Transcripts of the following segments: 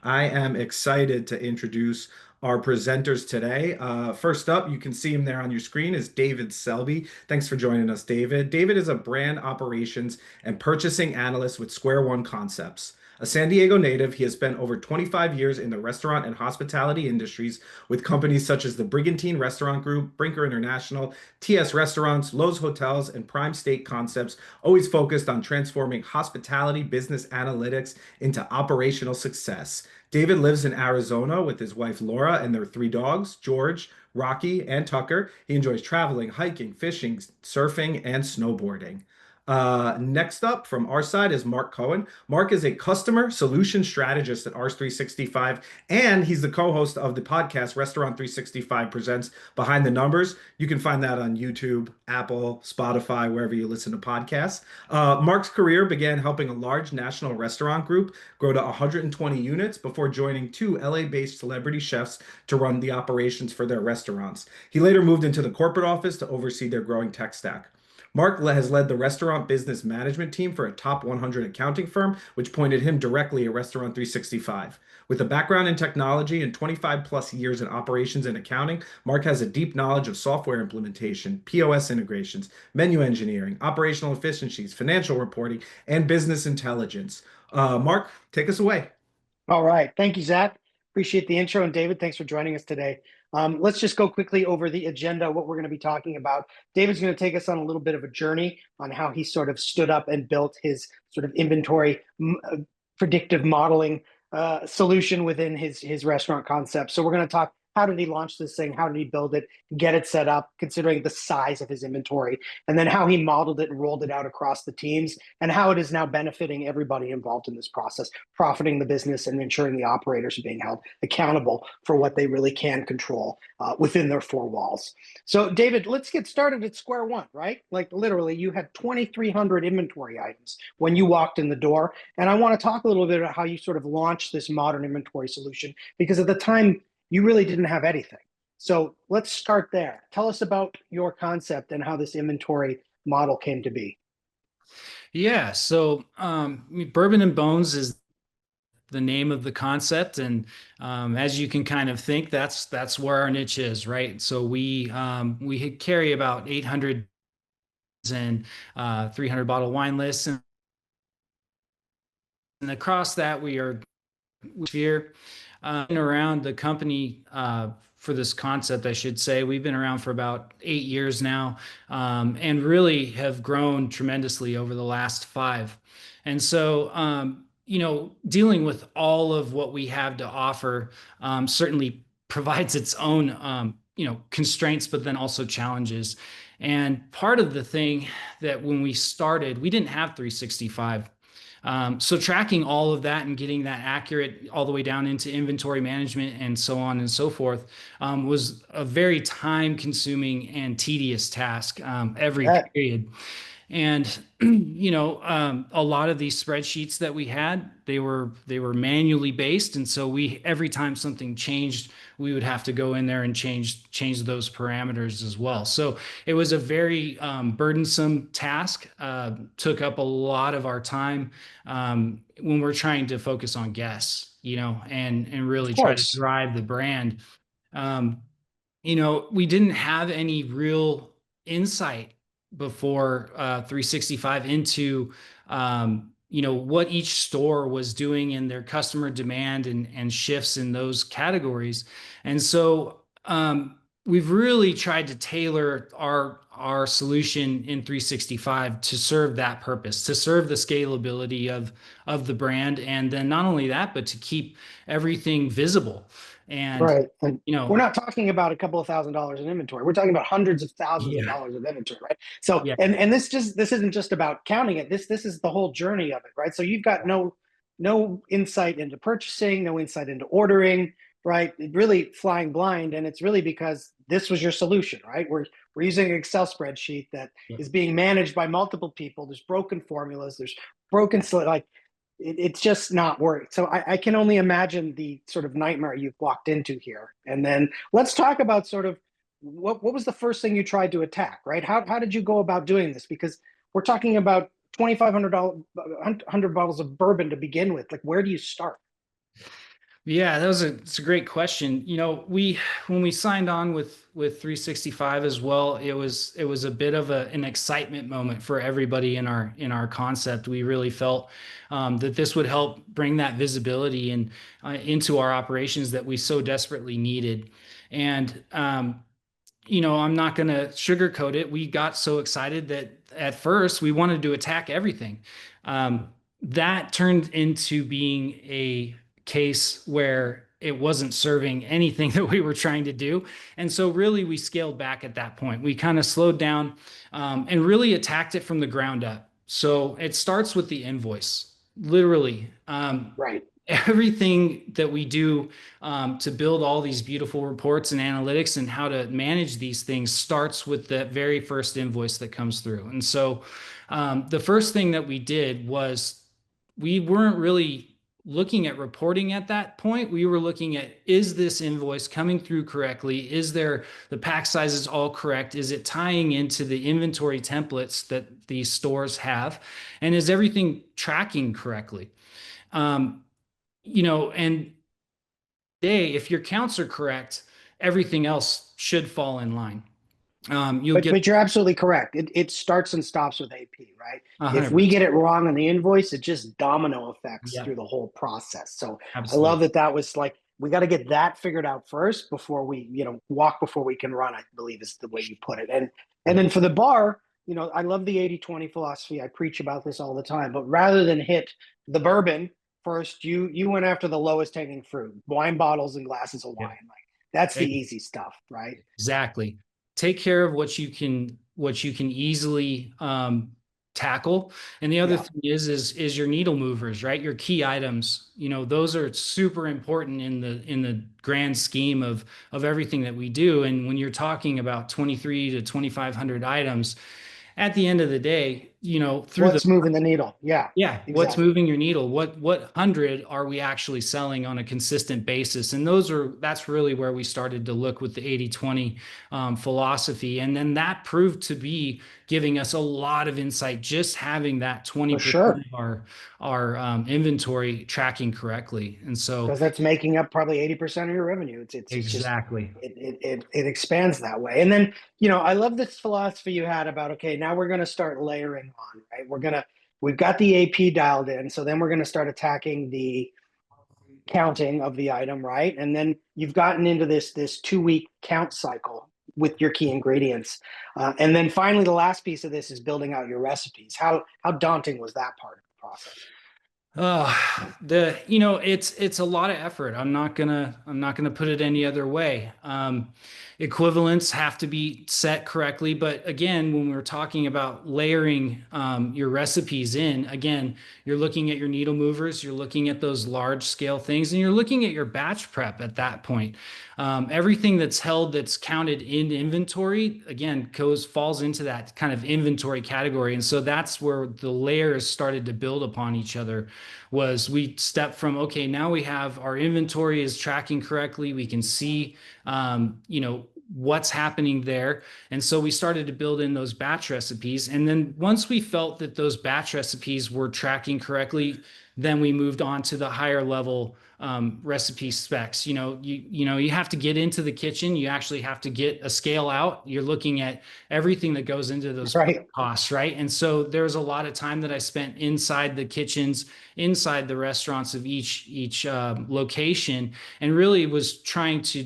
I am excited to introduce our presenters today. First up, you can see him there on your screen, is David Selby. Thanks for joining us, David. David is a brand operations and purchasing analyst with Square One Concepts. A San Diego native, he has spent over 25 years in the restaurant and hospitality industries with companies such as the Brigantine Restaurant Group, Brinker International, TS Restaurants, Lowe's Hotels, and Prime State Concepts, always focused on transforming hospitality business analytics into operational success. David lives in Arizona with his wife Laura and their three dogs, George, Rocky, and Tucker. He enjoys traveling, hiking, fishing, surfing, and snowboarding. Next up from our side is Mark Cohen. Mark is a customer solution strategist at Ars 365, and he's the co-host of the podcast Restaurant 365 Presents Behind the Numbers. You can find that on YouTube, Apple, Spotify, wherever you listen to podcasts. Mark's career began helping a large national restaurant group grow to 120 units before joining two LA-based celebrity chefs to run the operations for their restaurants. He later moved into the corporate office to oversee their growing tech stack. Mark has led the restaurant business management team for a top 100 accounting firm, which pointed him directly at Restaurant 365. With a background in technology and 25 plus years in operations and accounting, Mark has a deep knowledge of software implementation, POS integrations, menu engineering, operational efficiencies, financial reporting, and business intelligence. Mark, take us away. All right. Thank you, Zach. Appreciate the intro. And David, thanks for joining us today. Let's just go quickly over the agenda, what we're going to be talking about. David's going to take us on a little bit of a journey on how he sort of stood up and built his sort of inventory predictive modeling solution within his restaurant concept. So we're going to talk, how did he launch this thing? How did he build it, get it set up, considering the size of his inventory, and then how he modeled it and rolled it out across the teams, and how it is now benefiting everybody involved in this process, profiting the business and ensuring the operators are being held accountable for what they really can control within their four walls. So David, let's get started at square one, right? Like literally you had 2,300 inventory items when you walked in the door. And I want to talk a little bit about how you sort of launched this modern inventory solution, because at the time you really didn't have anything. So let's start there. Tell us about your concept and how this inventory model came to be. Yeah, so Bourbon and Bones is the name of the concept, and as you can kind of think, that's where our niche is, right? So we carry about 800 and 300 bottle wine lists, and across that we are sphere around the company for this concept, I should say. We've been around for about 8 years now, and really have grown tremendously over the last 5. And so, dealing with all of what we have to offer certainly provides its own, constraints, but then also challenges. And part of the thing that when we started, we didn't have 365. So tracking all of that and getting that accurate all the way down into inventory management and so on and so forth was a very time consuming and tedious task every period. And a lot of these spreadsheets that we had, they were manually based, and so every time something changed, we would have to go in there and change those parameters as well. So it was a very burdensome task. Took up a lot of our time when we're trying to focus on guests, and really try to drive the brand. We didn't have any real insight before 365 into what each store was doing in their customer demand and shifts in those categories. And so we've really tried to tailor our solution in 365 to serve that purpose, to serve the scalability of the brand, and then not only that, but to keep everything visible. And right. And we're not talking about a couple of $1,000s in inventory. We're talking about hundreds of thousands of dollars of inventory, right? So and this isn't just about counting it. This is the whole journey of it, right? So you've got no insight into purchasing, no insight into ordering, right? Really flying blind. And it's really because this was your solution, right? We're using an Excel spreadsheet that is being managed by multiple people. There's broken formulas, there's broken it's just not working. So I can only imagine the sort of nightmare you've walked into here. And then let's talk about sort of what was the first thing you tried to attack, right? How did you go about doing this? Because we're talking about $2,500 100 bottles of bourbon to begin with. Like, where do you start? Yeah, it's a great question. We when we signed on with 365 as well, it was a bit of an excitement moment for everybody in our concept. We really felt that this would help bring that visibility and into our operations that we so desperately needed. And I'm not going to sugarcoat it. We got so excited that at first we wanted to attack everything. Um, that turned into being a case where it wasn't serving anything that we were trying to do. And so, really, we scaled back at that point. We kind of slowed down and really attacked it from the ground up. So, it starts with the invoice, literally. Right. Everything that we do to build all these beautiful reports and analytics and how to manage these things starts with the very first invoice that comes through. And so the first thing that we did was we weren't really looking at reporting at that point. We were looking at, is this invoice coming through correctly? Is there the pack sizes all correct? Is it tying into the inventory templates that these stores have? And is everything tracking correctly? Um, and if your counts are correct, everything else should fall in line. You'll But get but you're absolutely correct. It starts and stops with AP, right? If we 100%. get it wrong on the invoice, it just domino effects Yeah, through the whole process. So I love absolutely. that that was like we got to get that figured out first before we, walk before we can run, I believe is the way you put it. And Yep. then for the bar, I love the 80-20 philosophy. I preach about this all the time. But rather than hit the bourbon first, you went after the lowest hanging fruit, wine bottles and glasses of Yep. wine. Like that's the easy stuff, right? Exactly. Take care of what you can easily tackle. And the other Yeah, thing is your needle movers, right? Your key items. Those are super important in the grand scheme of everything that we do. And when you're talking about 23 to 2,500 items, at the end of the day, through the what's moving the needle? Yeah, yeah, what's exactly. moving your needle? What hundred are we actually selling on a consistent basis? And that's really where we started to look with the 80-20 philosophy. And then that proved to be giving us a lot of insight, just having that For 20% sure. of our inventory tracking correctly. And so Because that's making up probably 80% of your revenue. It's just exactly. it expands that way. And then, I love this philosophy you had about, okay, now we're gonna start layering on, right? We've got the AP dialed in, so then we're gonna start attacking the counting of the item, right? And then you've gotten into this 2 week count cycle with your key ingredients. And then finally the last piece of this is building out your recipes. How daunting was that part of the process? Uh, it's a lot of effort. I'm not gonna put it any other way. Equivalents have to be set correctly, but again, when we're talking about layering your recipes in, again, you're looking at your needle movers, you're looking at those large scale things, and you're looking at your batch prep at that point. Everything that's counted in inventory, again, falls into that kind of inventory category, and so that's where the layers started to build upon each other. Was we stepped from, okay, now we have our inventory is tracking correctly, we can see what's happening there. And so we started to build in those batch recipes. And then once we felt that those batch recipes were tracking correctly, then we moved on to the higher level recipe specs. You have to get into the kitchen. You actually have to get a scale out. You're looking at everything that goes into those Right. costs, right? And so there's a lot of time that I spent inside the kitchens, inside the restaurants of each location, and really was trying to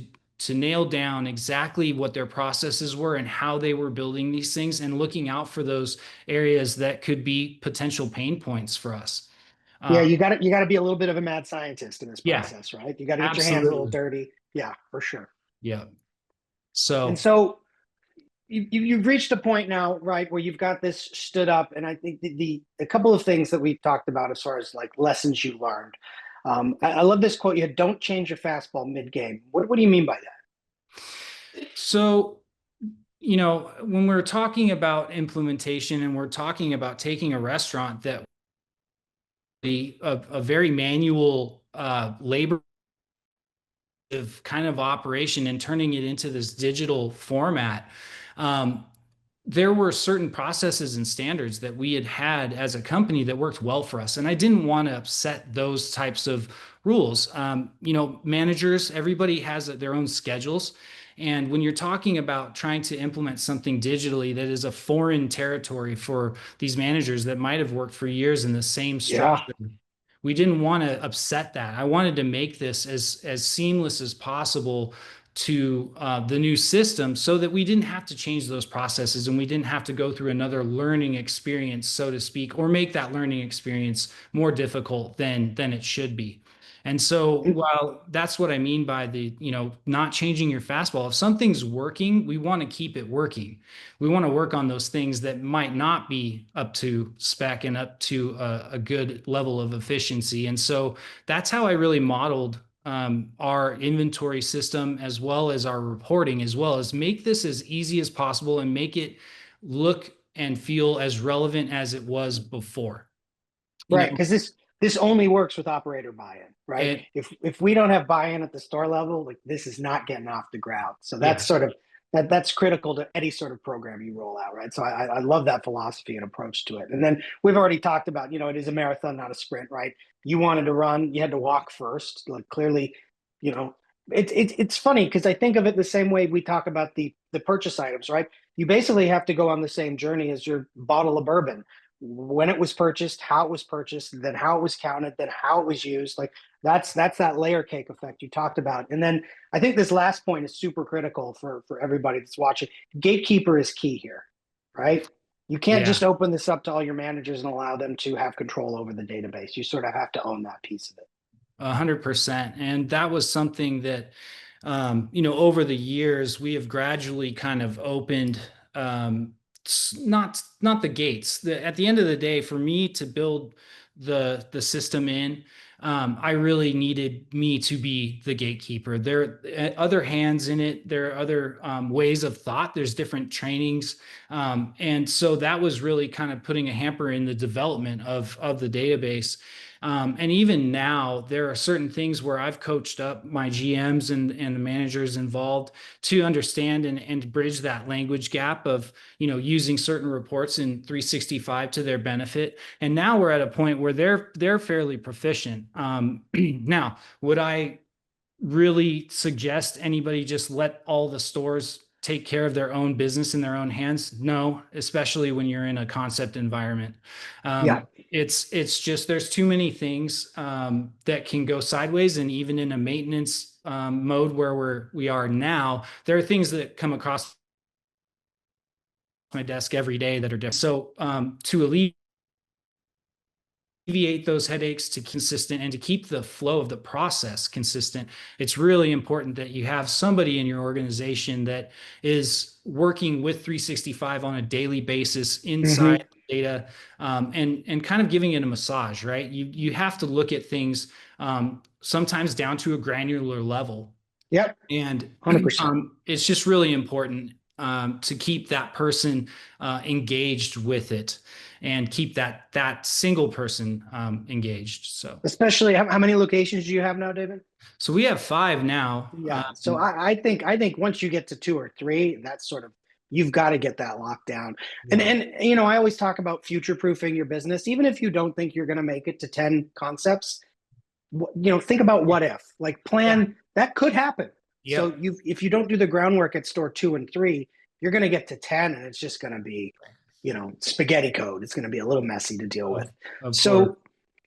nail down exactly what their processes were and how they were building these things and looking out for those areas that could be potential pain points for us. Yeah, Uh, you got to be a little bit of a mad scientist in this yeah, process, right? You got to get your hands a little absolutely. dirty. Yeah, for sure. Yeah. And So, so you've reached a point now, right, where you've got this stood up, and I think the a couple of things that we've talked about as far as like lessons you learned. I love this quote. You had, "Don't change your fastball mid game." What do you mean by that? so when we're talking about implementation and we're talking about taking a restaurant that be a very manual labor kind of operation and turning it into this digital format. Um, there were certain processes and standards that we had as a company that worked well for us. And I didn't want to upset those types of rules. Managers, everybody has their own schedules. And when you're talking about trying to implement something digitally that is a foreign territory for these managers that might have worked for years in the same Yeah. structure, we didn't want to upset that. I wanted to make this as seamless as possible to the new system so that we didn't have to change those processes and we didn't have to go through another learning experience, so to speak, or make that learning experience more difficult than it should be. And so, while that's what I mean by the, not changing your fastball, if something's working, we want to keep it working. We want to work on those things that might not be up to spec and up to a good level of efficiency. And so that's how I really modeled our inventory system as well as our reporting, as well as make this as easy as possible and make it look and feel as relevant as it was before. Right, because this only works with operator buy-in, right? If we don't have buy-in at the store level, like this is not getting off the ground. So that's sort of that's critical to any sort of program you roll out, right? So I love that philosophy and approach to it. And then we've already talked about, it is a marathon, not a sprint, right? You wanted to run, you had to walk first. Like clearly, it's funny because I think of it the same way we talk about the purchase items, right? You basically have to go on the same journey as your bottle of bourbon, when it was purchased, how it was purchased, then how it was counted, then how it was used. Like that's that layer cake effect you talked about. And then I think this last point is super critical for everybody that's watching. Gatekeeper is key here, right? You can't just open this up to all your managers and allow them to have control over the database. You sort of have to own that piece of it. 100%. And that was something that, over the years, we have gradually kind of opened, not the gates. At the end of the day, for me to build the system in, I really needed me to be the gatekeeper. There are other hands in it. There are other ways of thought. There's different trainings. And so that was really kind of putting a hamper in the development of the database. And even now, there are certain things where I've coached up my GMs and the managers involved to understand and bridge that language gap of, using certain reports in 365 to their benefit. And now we're at a point where they're fairly proficient. Now, would I really suggest anybody just let all the stores take care of their own business in their own hands? No, especially when you're in a concept environment. It's just there's too many things that can go sideways, and even in a maintenance mode where we are now, there are things that come across my desk every day that are different. So to alleviate those headaches, to consistent and to keep the flow of the process consistent, it's really important that you have somebody in your organization that is working with 365 on a daily basis inside data, and kind of giving it a massage, right? You have to look at things sometimes down to a granular level. Yep. And 100%. It's just really important to keep that person engaged with it and keep that single person engaged. So especially how many locations do you have now, David? So we have 5 now. Yeah. So I think once you get to 2 or 3, that's sort of, you've got to get that locked down. Yeah. And I always talk about future proofing your business. Even if you don't think you're going to make it to 10 concepts, think about what if, like plan that could happen. Yep. So if you don't do the groundwork at store 2 and 3, you're going to get to 10 and it's just going to be, spaghetti code. It's going to be a little messy to deal with. So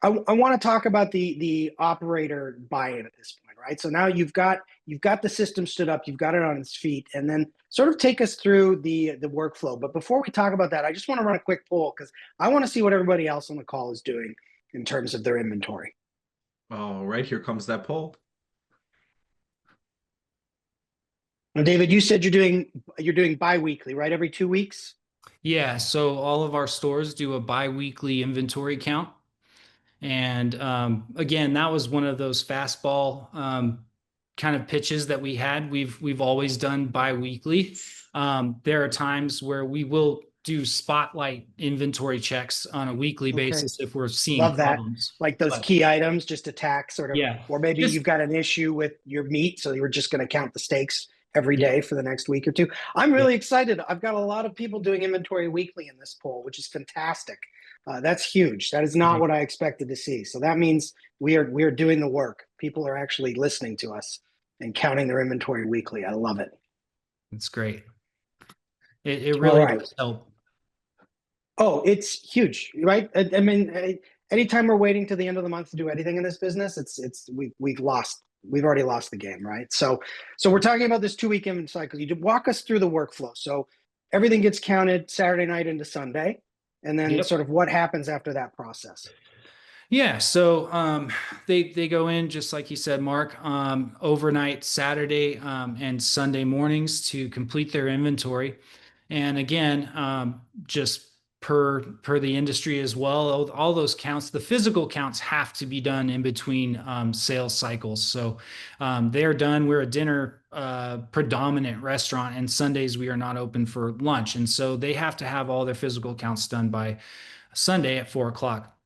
I want to talk about the operator buy-in at this point, right? So now you've got the system stood up, you've got it on its feet, and then sort of take us through the workflow. But before we talk about that, I just want to run a quick poll because I want to see what everybody else on the call is doing in terms of their inventory. All right, here comes that poll. Now, David, you said you're doing bi-weekly, right? Every 2 weeks? Yeah, so all of our stores do a bi-weekly inventory count. And again, that was one of those fastball kind of pitches that we had. We've always done bi-weekly. There are times where we will do spotlight inventory checks on a weekly basis if we're seeing problems. Like those key items, just attack sort of, yeah. Or maybe you've got an issue with your meat, so you're just going to count the steaks every Yeah. day for the next week or two. I'm really excited. I've got a lot of people doing inventory weekly in this poll, which is fantastic. That's huge. That is not Right. what I expected to see. So that means we are doing the work. People are actually listening to us and counting their inventory weekly. I love it. It's great. It All really right. does help. Oh, it's huge, right? I mean, anytime we're waiting to the end of the month to do anything in this business, we've already lost the game, right? So we're talking about this 2-week inventory cycle. You walk us through the workflow. So everything gets counted Saturday night into Sunday, and then Yep. sort of what happens after that process. Yeah, so they go in just like you said, Mark, overnight Saturday and Sunday mornings to complete their inventory. And again, just per the industry as well, all those counts, the physical counts have to be done in between sales cycles. So they're done. We're a dinner predominant restaurant, and Sundays we are not open for lunch, and so they have to have all their physical counts done by Sunday at 4 o'clock.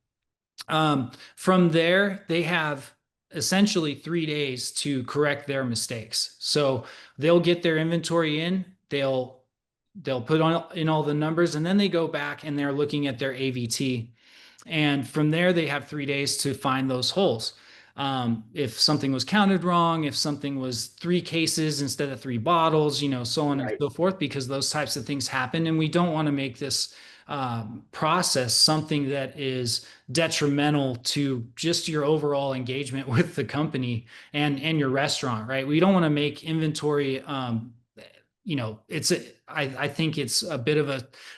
From there, they have essentially 3 days to correct their mistakes. So they'll get their inventory in, they'll put in all the numbers, and then they go back and they're looking at their AVT. And from there, they have 3 days to find those holes. If something was counted wrong, if something was 3 cases instead of 3 bottles, so on and Right. so forth, because those types of things happen. And we don't want to make this process something that is detrimental to just your overall engagement with the company and your restaurant, right? We don't want to make inventory I think it's a bit of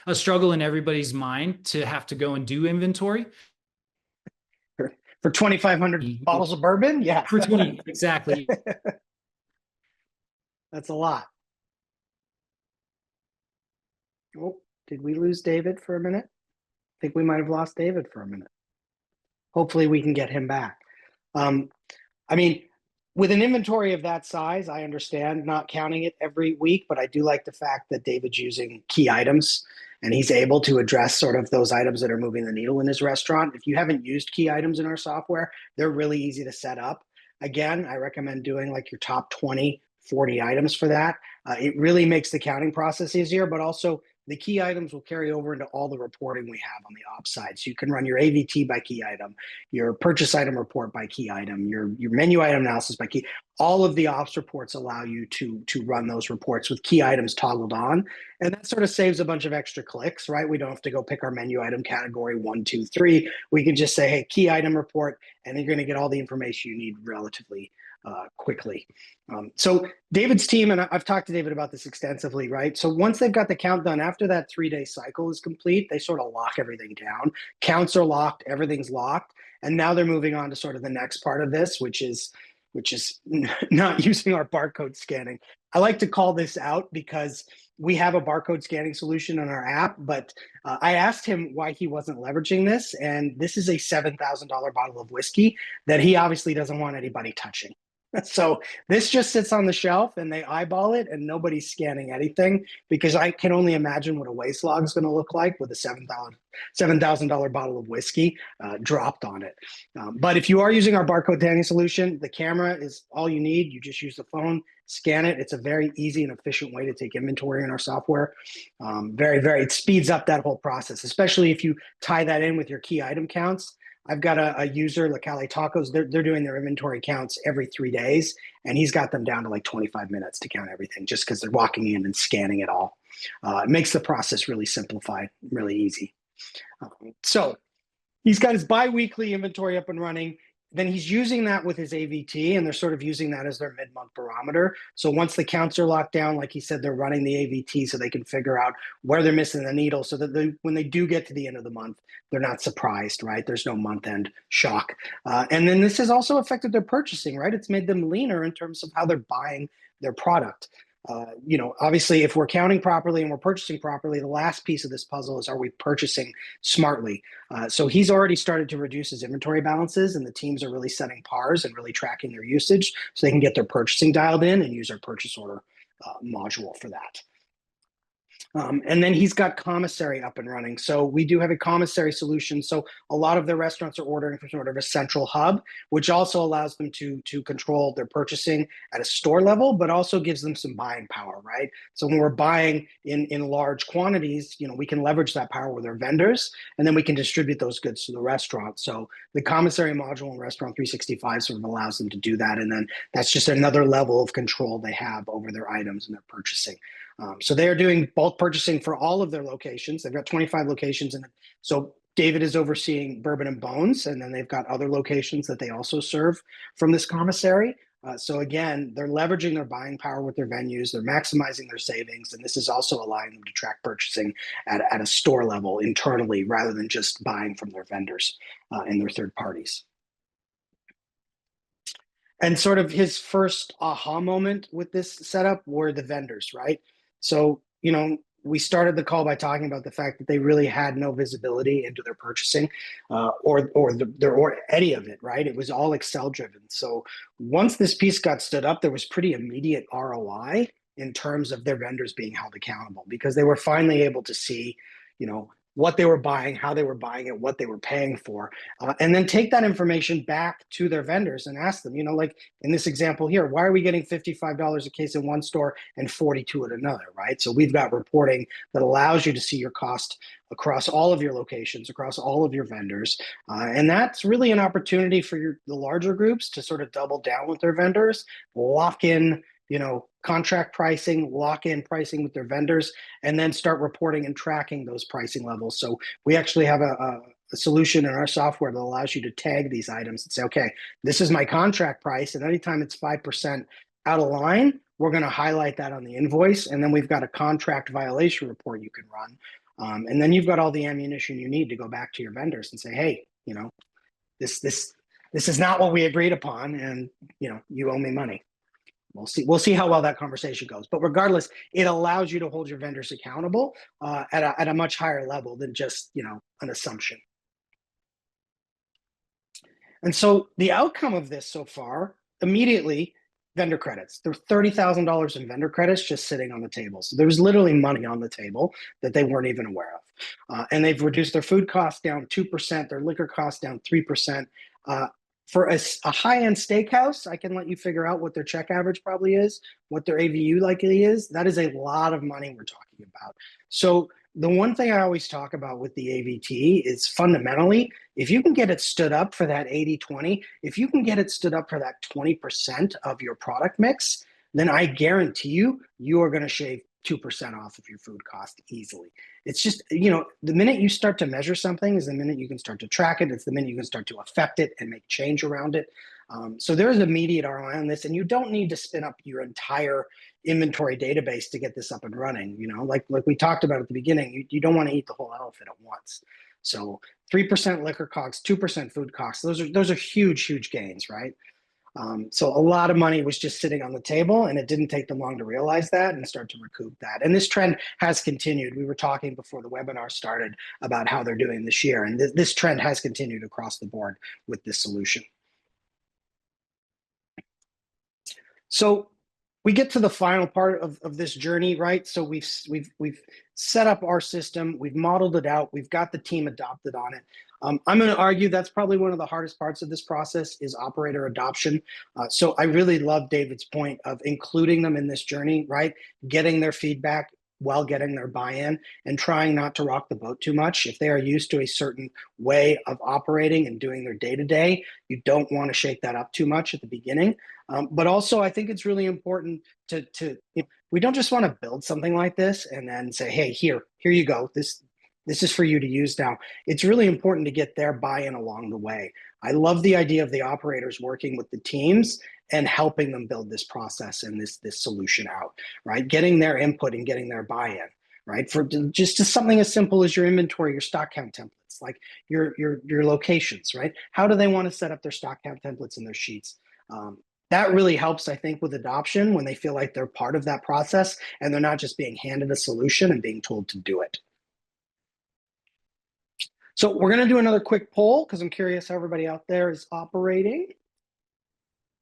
a struggle in everybody's mind to have to go and do inventory For 2,500 bottles of bourbon, yeah. for 20. Exactly. That's a lot. Oh, did we lose David for a minute? I think we might have lost David for a minute. Hopefully we can get him back. I mean, with an inventory of that size, I understand not counting it every week, but I do like the fact that David's using key items and he's able to address sort of those items that are moving the needle in his restaurant. If you haven't used key items in our software, they're really easy to set up. Again, I recommend doing like your top 20, 40 items for that. It really makes the counting process easier, but also the key items will carry over into all the reporting we have on the ops side. So you can run your AVT by key item, your purchase item report by key item, your menu item analysis by key. All of the ops reports allow you to run those reports with key items toggled on. And that sort of saves a bunch of extra clicks, right? We don't have to go pick our menu item category 1, 2, 3. We can just say, hey, key item report, and you're going to get all the information you need relatively quickly. So David's team, and I've talked to David about this extensively, right? So once they've got the count done, after that 3-day cycle is complete, they sort of lock everything down. Counts are locked, everything's locked. And now they're moving on to sort of the next part of this, which is not using our barcode scanning. I like to call this out because we have a barcode scanning solution on our app, but I asked him why he wasn't leveraging this. And this is a $7,000 bottle of whiskey that he obviously doesn't want anybody touching. So this just sits on the shelf and they eyeball it and nobody's scanning anything because I can only imagine what a waste log is going to look like with a $7,000 bottle of whiskey dropped on it. But if you are using our barcode scanning solution, the camera is all you need. You just use the phone, scan it. It's a very easy and efficient way to take inventory in our software. It speeds up that whole process, especially if you tie that in with your key item counts. I've got a user, Locale Tacos, they're doing their inventory counts every 3 days, and he's got them down to like 25 minutes to count everything just because they're walking in and scanning it all. It makes the process really simplified, really easy. So he's got his bi-weekly inventory up and running. Then he's using that with his AVT, and they're sort of using that as their mid-month barometer. So once the counts are locked down, like he said, they're running the AVT so they can figure out where they're missing the needle so that when they do get to the end of the month, they're not surprised, right? There's no month-end shock. And then this has also affected their purchasing, right? It's made them leaner in terms of how they're buying their product. Obviously, if we're counting properly and we're purchasing properly, the last piece of this puzzle is, are we purchasing smartly? So he's already started to reduce his inventory balances, and the teams are really setting pars and really tracking their usage so they can get their purchasing dialed in and use our purchase order module for that. And then he's got commissary up and running. So we do have a commissary solution. So a lot of their restaurants are ordering from sort of a central hub, which also allows them to control their purchasing at a store level, but also gives them some buying power, right? So when we're buying in large quantities, we can leverage that power with our vendors, and then we can distribute those goods to the restaurant. So the commissary module in Restaurant 365 sort of allows them to do that. And then that's just another level of control they have over their items and their purchasing. So they are doing bulk purchasing for all of their locations. They've got 25 locations. And so David is overseeing Bourbon and Bones, and then they've got other locations that they also serve from this commissary. So again, they're leveraging their buying power with their venues. They're maximizing their savings. And this is also allowing them to track purchasing at a store level internally rather than just buying from their vendors and their third parties. And sort of his first aha moment with this setup were the vendors, right? So, we started the call by talking about the fact that they really had no visibility into their purchasing or any of it, right? It was all Excel driven. So once this piece got stood up, there was pretty immediate ROI in terms of their vendors being held accountable, because they were finally able to see, what they were buying, how they were buying it, what they were paying for, and then take that information back to their vendors and ask them, like in this example here, why are we getting $55 a case in one store and 42 at another, right? So we've got reporting that allows you to see your cost across all of your locations, across all of your vendors. And that's really an opportunity for the larger groups to sort of double down with their vendors, lock in contract pricing, lock in pricing with their vendors, and then start reporting and tracking those pricing levels. So we actually have a solution in our software that allows you to tag these items and say, okay, this is my contract price. And anytime it's 5% out of line, we're going to highlight that on the invoice. And then we've got a contract violation report you can run. And then you've got all the ammunition you need to go back to your vendors and say, hey, this is not what we agreed upon. And, you owe me money. We'll see how well that conversation goes. But regardless, it allows you to hold your vendors accountable at a much higher level than just an assumption. And so the outcome of this so far, immediately, vendor credits. There were $30,000 in vendor credits just sitting on the table. So there was literally money on the table that they weren't even aware of. And they've reduced their food costs down 2%, their liquor costs down 3%. For a high-end steakhouse, I can let you figure out what their check average probably is, what their AVU likely is. That is a lot of money we're talking about. So the one thing I always talk about with the AVT is fundamentally, if you can get it stood up for that 80-20, if you can get it stood up for that 20% of your product mix, then I guarantee you are going to shave 2% off of your food cost easily. It's just, the minute you start to measure something is the minute you can start to track it. It's the minute you can start to affect it and make change around it. So there is immediate ROI on this, and you don't need to spin up your entire inventory database to get this up and running. Like we talked about at the beginning, you don't want to eat the whole elephant at once. So 3% liquor costs, 2% food costs, those are huge gains, right? So a lot of money was just sitting on the table, and it didn't take them long to realize that and start to recoup that. And this trend has continued. We were talking before the webinar started about how they're doing this year, and this trend has continued across the board with this solution. So we get to the final part of this journey, right? So we've set up our system, we've modeled it out, we've got the team adopted on it. I'm going to argue that's probably one of the hardest parts of this process is operator adoption. So I really love David's point of including them in this journey, right? Getting their feedback while getting their buy-in and trying not to rock the boat too much. If they are used to a certain way of operating and doing their day-to-day, you don't want to shake that up too much at the beginning. But also, I think it's really important to we don't just want to build something like this and then say, hey, here you go. This is for you to use now. It's really important to get their buy-in along the way. I love the idea of the operators working with the teams and helping them build this process and this solution out, right? Getting their input and getting their buy-in, right? For just something as simple as your inventory, your stock count templates, like your locations, right? How do they want to set up their stock count templates in their sheets? That really helps, I think, with adoption when they feel like they're part of that process and they're not just being handed a solution and being told to do it. So we're going to do another quick poll because I'm curious how everybody out there is operating.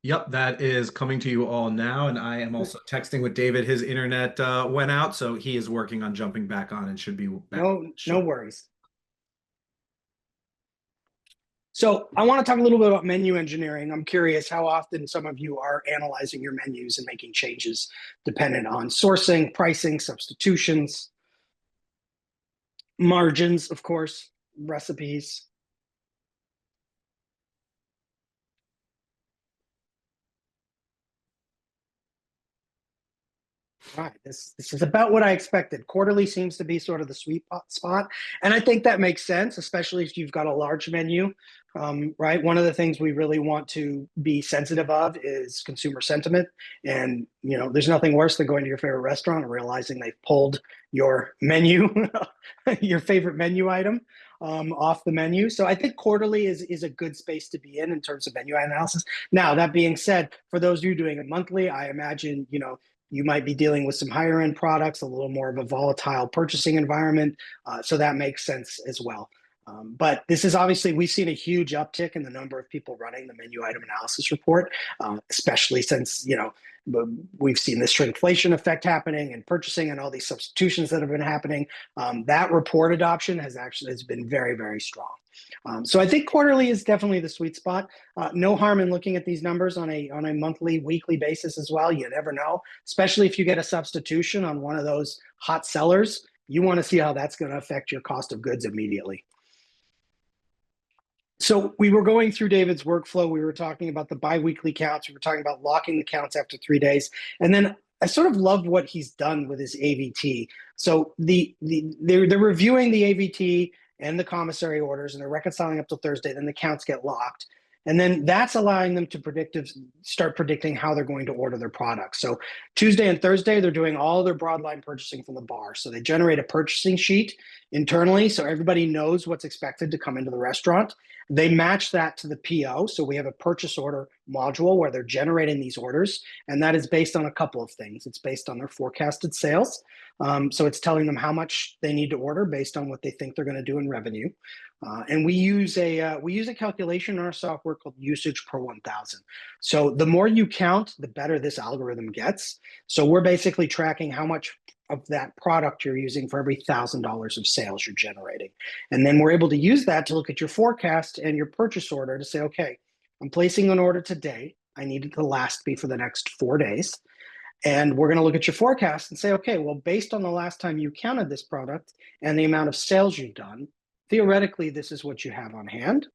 Yep, that is coming to you all now. And I am also texting with David. His internet went out, so he is working on jumping back on and should be back No shortly. worries. So I want to talk a little bit about menu engineering. I'm curious how often some of you are analyzing your menus and making changes dependent on sourcing, pricing, substitutions, margins, of course, recipes. Right. This is about what I expected. Quarterly seems to be sort of the sweet spot. And I think that makes sense, especially if you've got a large menu. Right. One of the things we really want to be sensitive of is consumer sentiment. And, there's nothing worse than going to your favorite restaurant and realizing they've pulled your menu, your favorite menu item off the menu. So I think quarterly is a good space to be in terms of menu analysis. Now, that being said, for those of you doing it monthly, I imagine, you might be dealing with some higher end products, a little more of a volatile purchasing environment. So that makes sense as well. But this is obviously, we've seen a huge uptick in the number of people running the menu item analysis report, especially since, we've seen this shrinkflation effect happening and purchasing and all these substitutions that have been happening. That report adoption has been very, very strong. So I think quarterly is definitely the sweet spot. No harm in looking at these numbers on a monthly, weekly basis as well. You never know, especially if you get a substitution on one of those hot sellers. You want to see how that's going to affect your cost of goods immediately. So we were going through David's workflow. We were talking about the biweekly counts. We were talking about locking the counts after 3 days. And then I sort of love what he's done with his AVT. So they're reviewing the AVT and the commissary orders, and they're reconciling up to Thursday. Then the counts get locked. And then that's allowing them to start predicting how they're going to order their products. So Tuesday and Thursday, they're doing all their broadline purchasing from the bar. So they generate a purchasing sheet internally so everybody knows what's expected to come into the restaurant. They match that to the PO. So we have a purchase order module where they're generating these orders. And that is based on a couple of things. It's based on their forecasted sales. So it's telling them how much they need to order based on what they think they're going to do in revenue. And we use a calculation in our software called usage per 1,000. So the more you count, the better this algorithm gets. So we're basically tracking how much of that product you're using for every $1,000 of sales you're generating. And then we're able to use that to look at your forecast and your purchase order to say, okay, I'm placing an order today. I need it to last me for the next 4 days. And we're going to look at your forecast and say, okay, well, based on the last time you counted this product and the amount of sales you've done, theoretically, this is what you have on hand.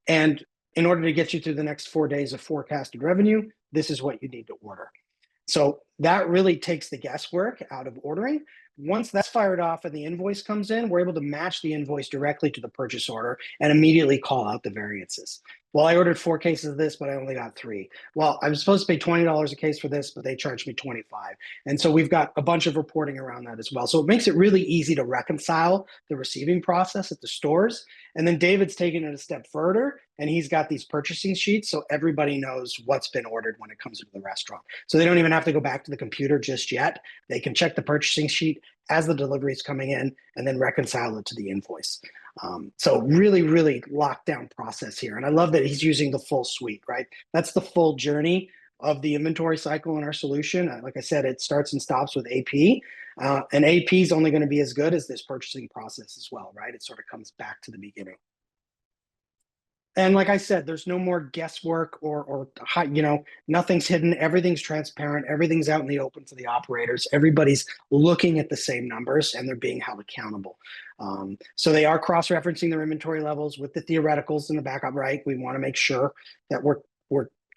And in order to get you through the next 4 days of forecasted revenue, this is what you need to order. So that really takes the guesswork out of ordering. Once that's fired off and the invoice comes in, we're able to match the invoice directly to the purchase order and immediately call out the variances. Well, I ordered 4 cases of this, but I only got 3. Well, I was supposed to pay $20 a case for this, but they charged me $25. And so we've got a bunch of reporting around that as well. So it makes it really easy to reconcile the receiving process at the stores. And then David's taken it a step further, and he's got these purchasing sheets so everybody knows what's been ordered when it comes into the restaurant. So they don't even have to go back to the computer just yet. They can check the purchasing sheet as the delivery is coming in and then reconcile it to the invoice. So really, really locked down process here. And I love that he's using the full suite, right? That's the full journey of the inventory cycle in our solution. Like I said, it starts and stops with AP. And AP is only going to be as good as this purchasing process as well, right? It sort of comes back to the beginning. And like I said, there's no more guesswork or nothing's hidden. Everything's transparent. Everything's out in the open to the operators. Everybody's looking at the same numbers and they're being held accountable. So they are cross-referencing their inventory levels with the theoreticals in the backup, right? We want to make sure that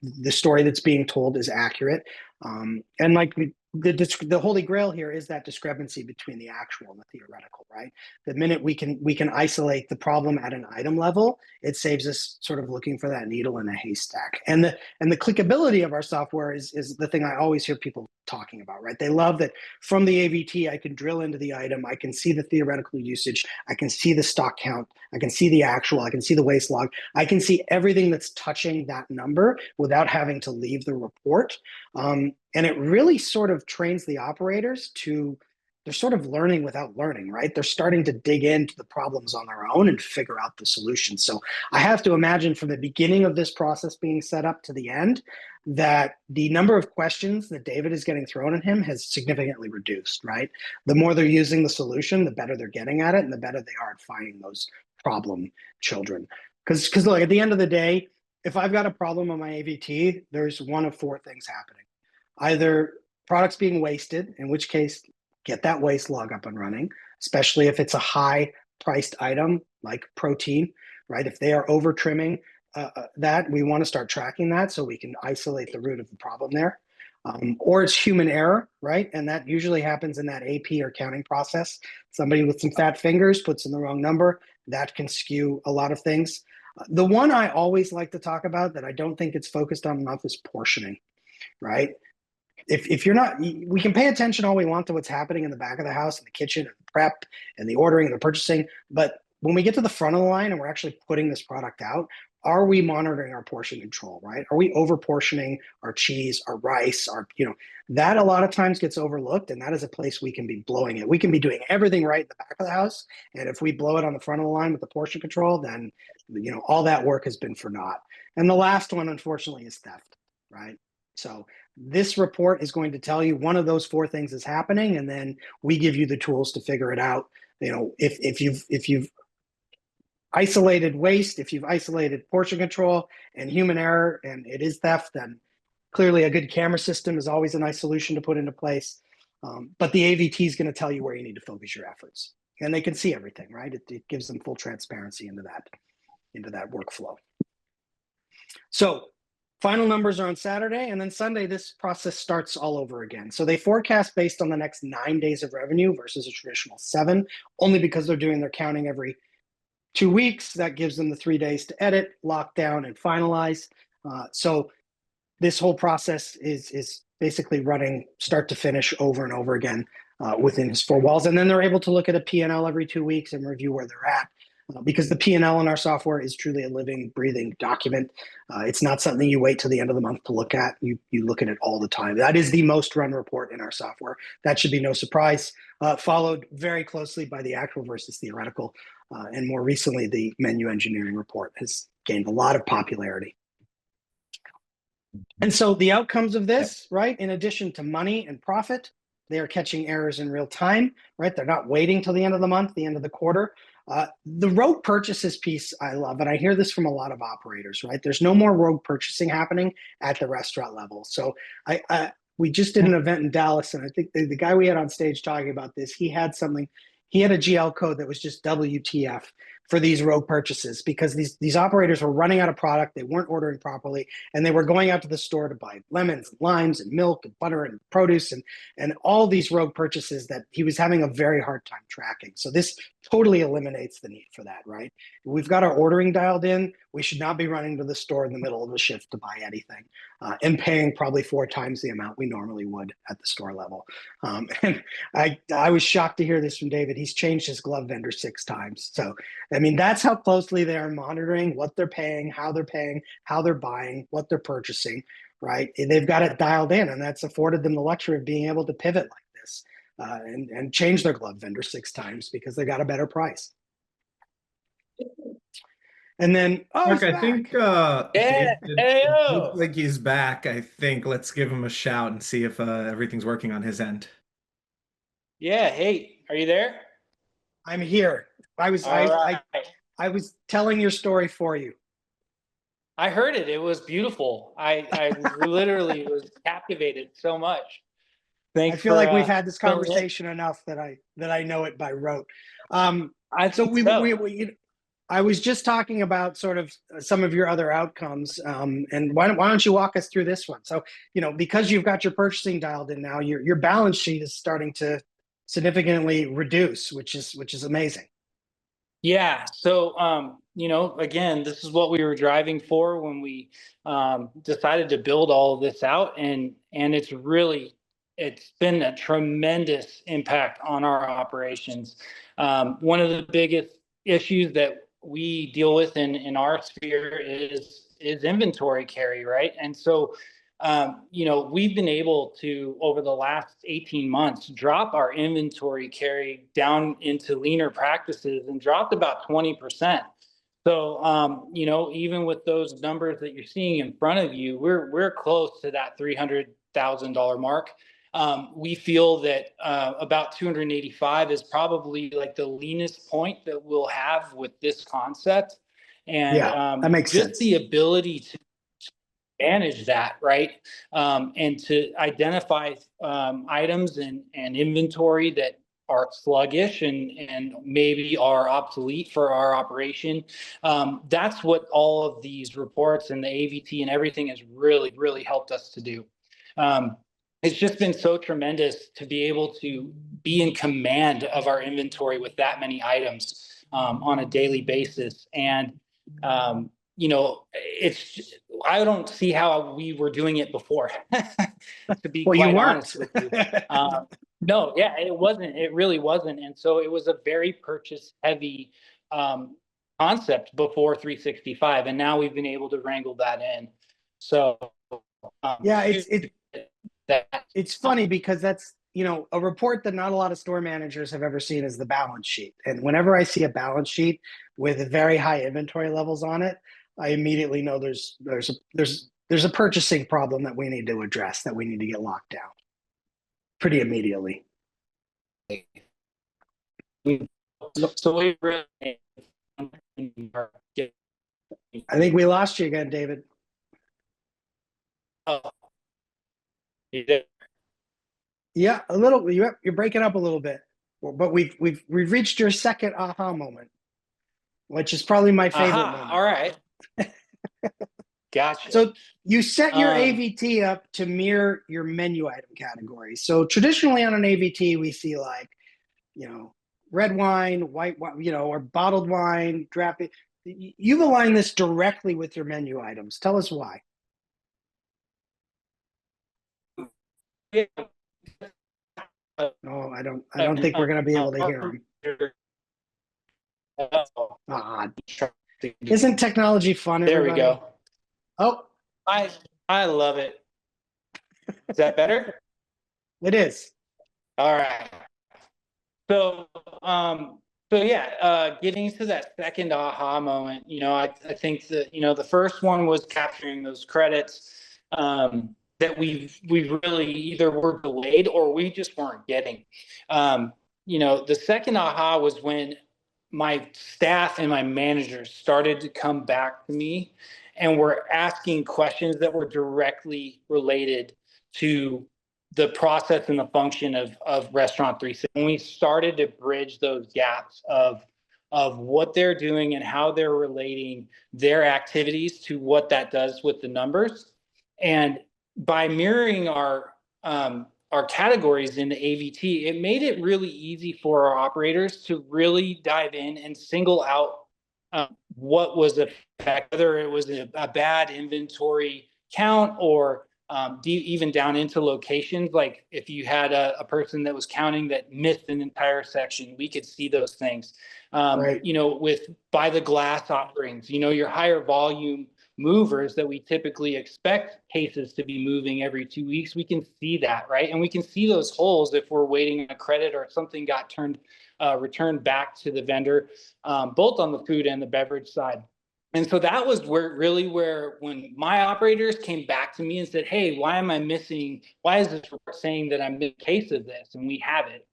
the story that's being told is accurate. And like the holy grail here is that discrepancy between the actual and the theoretical, right? The minute we can isolate the problem at an item level, it saves us sort of looking for that needle in a haystack. And the clickability of our software is the thing I always hear people talking about, right? They love that from the AVT, I can drill into the item, I can see the theoretical usage, I can see the stock count, I can see the actual, I can see the waste log, I can see everything that's touching that number without having to leave the report. And it really sort of trains the operators to they're sort of learning without learning, right? They're starting to dig into the problems on their own and figure out the solution. So I have to imagine from the beginning of this process being set up to the end that the number of questions that David is getting thrown at him has significantly reduced, right? The more they're using the solution, the better they're getting at it, and the better they are at finding those problem children. Because look, at the end of the day, if I've got a problem on my AVT, there's one of four things happening. Either products being wasted, in which case get that waste log up and running, especially if it's a high priced item like protein, right? If they are over trimming that, we want to start tracking that so we can isolate the root of the problem there. Or it's human error, right? And that usually happens in that AP or accounting process. Somebody with some fat fingers puts in the wrong number. That can skew a lot of things. The one I always like to talk about that I don't think it's focused on enough is portioning, right? If you're not, we can pay attention all we want to what's happening in the back of the house, in the kitchen, and the prep, and the ordering, and the purchasing. But when we get to the front of the line and we're actually putting this product out, are we monitoring our portion control, right? Are we over portioning our cheese, our rice, that a lot of times gets overlooked, and that is a place we can be blowing it. We can be doing everything right in the back of the house, and if we blow it on the front of the line with the portion control, then all that work has been for naught. And the last one, unfortunately, is theft, right? So this report is going to tell you one of those four things is happening, and then we give you the tools to figure it out. If you've isolated waste, if you've isolated portion control and human error, and it is theft, then clearly a good camera system is always a nice solution to put into place. But the AVT is going to tell you where you need to focus your efforts, and they can see everything, right? It gives them full transparency into that workflow. So final numbers are on Saturday, and then Sunday, this process starts all over again. So they forecast based on the next 9 days of revenue versus a traditional 7, only because they're doing their counting every 2 weeks. That gives them the 3 days to edit, lock down, and finalize. So this whole process is basically running start to finish over and over again within his four walls. And then they're able to look at a P&L every 2 weeks and review where they're at. Because the P&L in our software is truly a living, breathing document. It's not something you wait till the end of the month to look at. You look at it all the time. That is the most run report in our software. That should be no surprise. Followed very closely by the actual versus theoretical. And more recently, the menu engineering report has gained a lot of popularity. And so the outcomes of this, right, in addition to money and profit, they are catching errors in real time, right? They're not waiting till the end of the month, the end of the quarter. The rogue purchases piece I love, and I hear this from a lot of operators, right? There's no more rogue purchasing happening at the restaurant level. So we just did an event in Dallas, and I think the guy we had on stage talking about this, he had a GL code that was just WTF for these rogue purchases, because these operators were running out of product, they weren't ordering properly, and they were going out to the store to buy lemons and limes and milk and butter and produce and all these rogue purchases that he was having a very hard time tracking. So this totally eliminates the need for that, right? We've got our ordering dialed in. We should not be running to the store in the middle of the shift to buy anything and paying probably 4 times the amount we normally would at the store level. And I was shocked to hear this from David. He's changed his glove vendor 6 times. So, I mean, that's how closely they are monitoring what they're paying, how they're buying, what they're purchasing, right? They've got it dialed in, and that's afforded them the luxury of being able to pivot like this and change their glove vendor 6 times because they got a better price. And then, Mark, I think David Heyo. looks like he's back. I think let's give him a shout and see if everything's working on his end. Yeah, hey, are you there? I'm here. I was telling your story for you. I heard it. It was beautiful. I literally was captivated so much. Thanks. I feel like we've had this conversation enough that I know it by rote. I was just talking about sort of some of your other outcomes, and why don't you walk us through this one? So, because you've got your purchasing dialed in now, your balance sheet is starting to significantly reduce, which is amazing. Yeah. So, again, this is what we were driving for when we decided to build all of this out, and it's been a tremendous impact on our operations. One of the biggest issues that we deal with in our sphere is inventory carry, right? And so we've been able to, over the last 18 months, drop our inventory carry down into leaner practices and dropped about 20%. So, even with those numbers that you're seeing in front of you, we're close to that $300,000 mark. We feel that about 285 is probably like the leanest point that we'll have with this concept. And Yeah, that makes just sense. the ability to manage that, right? And to identify items and inventory that are sluggish and maybe are obsolete for our operation. That's what all of these reports and the AVT and everything has really, really helped us to do. It's just been so tremendous to be able to be in command of our inventory with that many items on a daily basis. And it's I don't see how we were doing it before, to be Well, you quite weren't. honest with you. No, yeah, it wasn't. It really wasn't. And so it was a very purchase heavy concept before 365, and now we've been able to wrangle that in. So Yeah, it's funny because that's, a report that not a lot of store managers have ever seen is the balance sheet. And whenever I see a balance sheet with very high inventory levels on it, I immediately know there's a purchasing problem that we need to address, that we need to get locked down pretty immediately. So we really, I think we lost you again, David. oh, you did. Yeah, a little. You're breaking up a little bit, but we've reached your second aha moment, which is probably my favorite moment. All right. Gotcha. So you set your AVT up to mirror your menu item categories. So traditionally on an AVT, we see like, red wine, white wine, or bottled wine, draft. You've aligned this directly with your menu items. Tell us why. Yeah. No, I don't think we're going to be able to hear him. Ah, isn't technology fun? There everybody? we go. Oh, I love it. Is that better? It is. All right. So yeah, getting to that second aha moment, I think that, the first one was capturing those credits that we really either were delayed or we just weren't getting. The second aha was when my staff and my managers started to come back to me and were asking questions that were directly related to the process and the function of Restaurant 360. When we started to bridge those gaps of what they're doing and how they're relating their activities to what that does with the numbers. And by mirroring our categories in the AVT, it made it really easy for our operators to really dive in and single out what was the fact, whether it was a bad inventory count or even down into locations. Like if you had a person that was counting that missed an entire section, we could see those things. Right. With by the glass offerings, your higher volume movers that we typically expect cases to be moving every 2 weeks, we can see that, right? And we can see those holes if we're waiting on a credit or something got returned back to the vendor, both on the food and the beverage side. And so that was where when my operators came back to me and said, hey, why is this report saying that I'm in case of this? And we have it.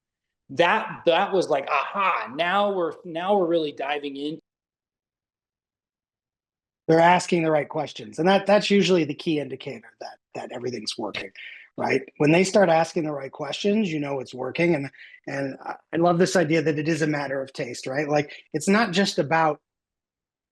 That was like, aha, now we're really diving in. They're asking the right questions. And that's usually the key indicator that everything's working, right? When they start asking the right questions, it's working. And I love this idea that it is a matter of taste, right? Like it's not just about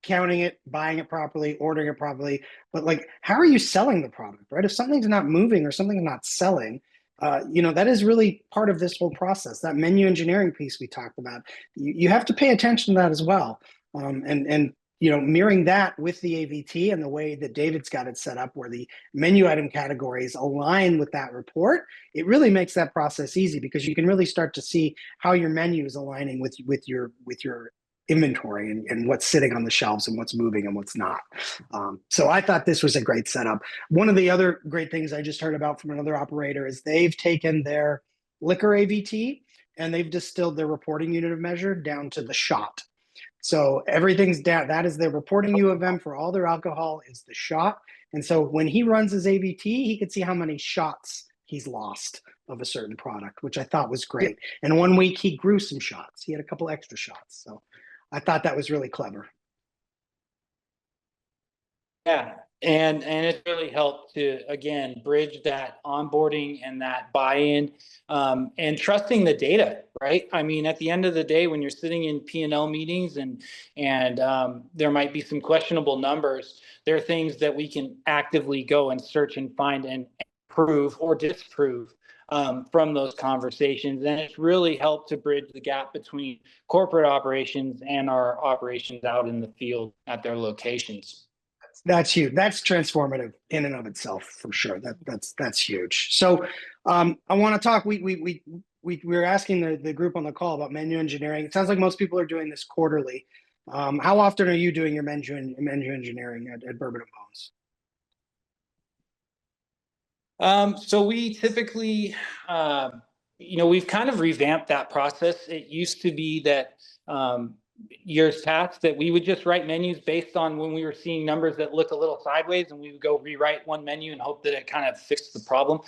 counting it, buying it properly, ordering it properly, but like, how are you selling the product, right? If something's not moving or something's not selling, that is really part of this whole process. That menu engineering piece we talked about, you have to pay attention to that as well. And mirroring that with the AVT and the way that David's got it set up where the menu item categories align with that report, it really makes that process easy because you can really start to see how your menu is aligning with your inventory and what's sitting on the shelves and what's moving and what's not. So I thought this was a great setup. One of the other great things I just heard about from another operator is they've taken their liquor AVT and they've distilled their reporting unit of measure down to the shot. So everything's down. That is their reporting U of M for all their alcohol is the shot. And so when he runs his AVT, he could see how many shots he's lost of a certain product, which I thought was great. And 1 week he grew some shots. He had a couple extra shots. So I thought that was really clever. Yeah, and it really helped to, again, bridge that onboarding and that buy-in, and trusting the data, right? I mean, at the end of the day, when you're sitting in P&L meetings and there might be some questionable numbers, there are things that we can actively go and search and find and prove or disprove from those conversations. And it's really helped to bridge the gap between corporate operations and our operations out in the field at their locations. That's huge. That's transformative in and of itself, for sure. That's huge. So I want to talk. We were asking the group on the call about menu engineering. It sounds like most people are doing this quarterly. How often are you doing your menu engineering at Bourbon and Bones? So we typically, we've kind of revamped that process. It used to be that years past that we would just write menus based on when we were seeing numbers that looked a little sideways, and we would go rewrite one menu and hope that it kind of fixed the problem.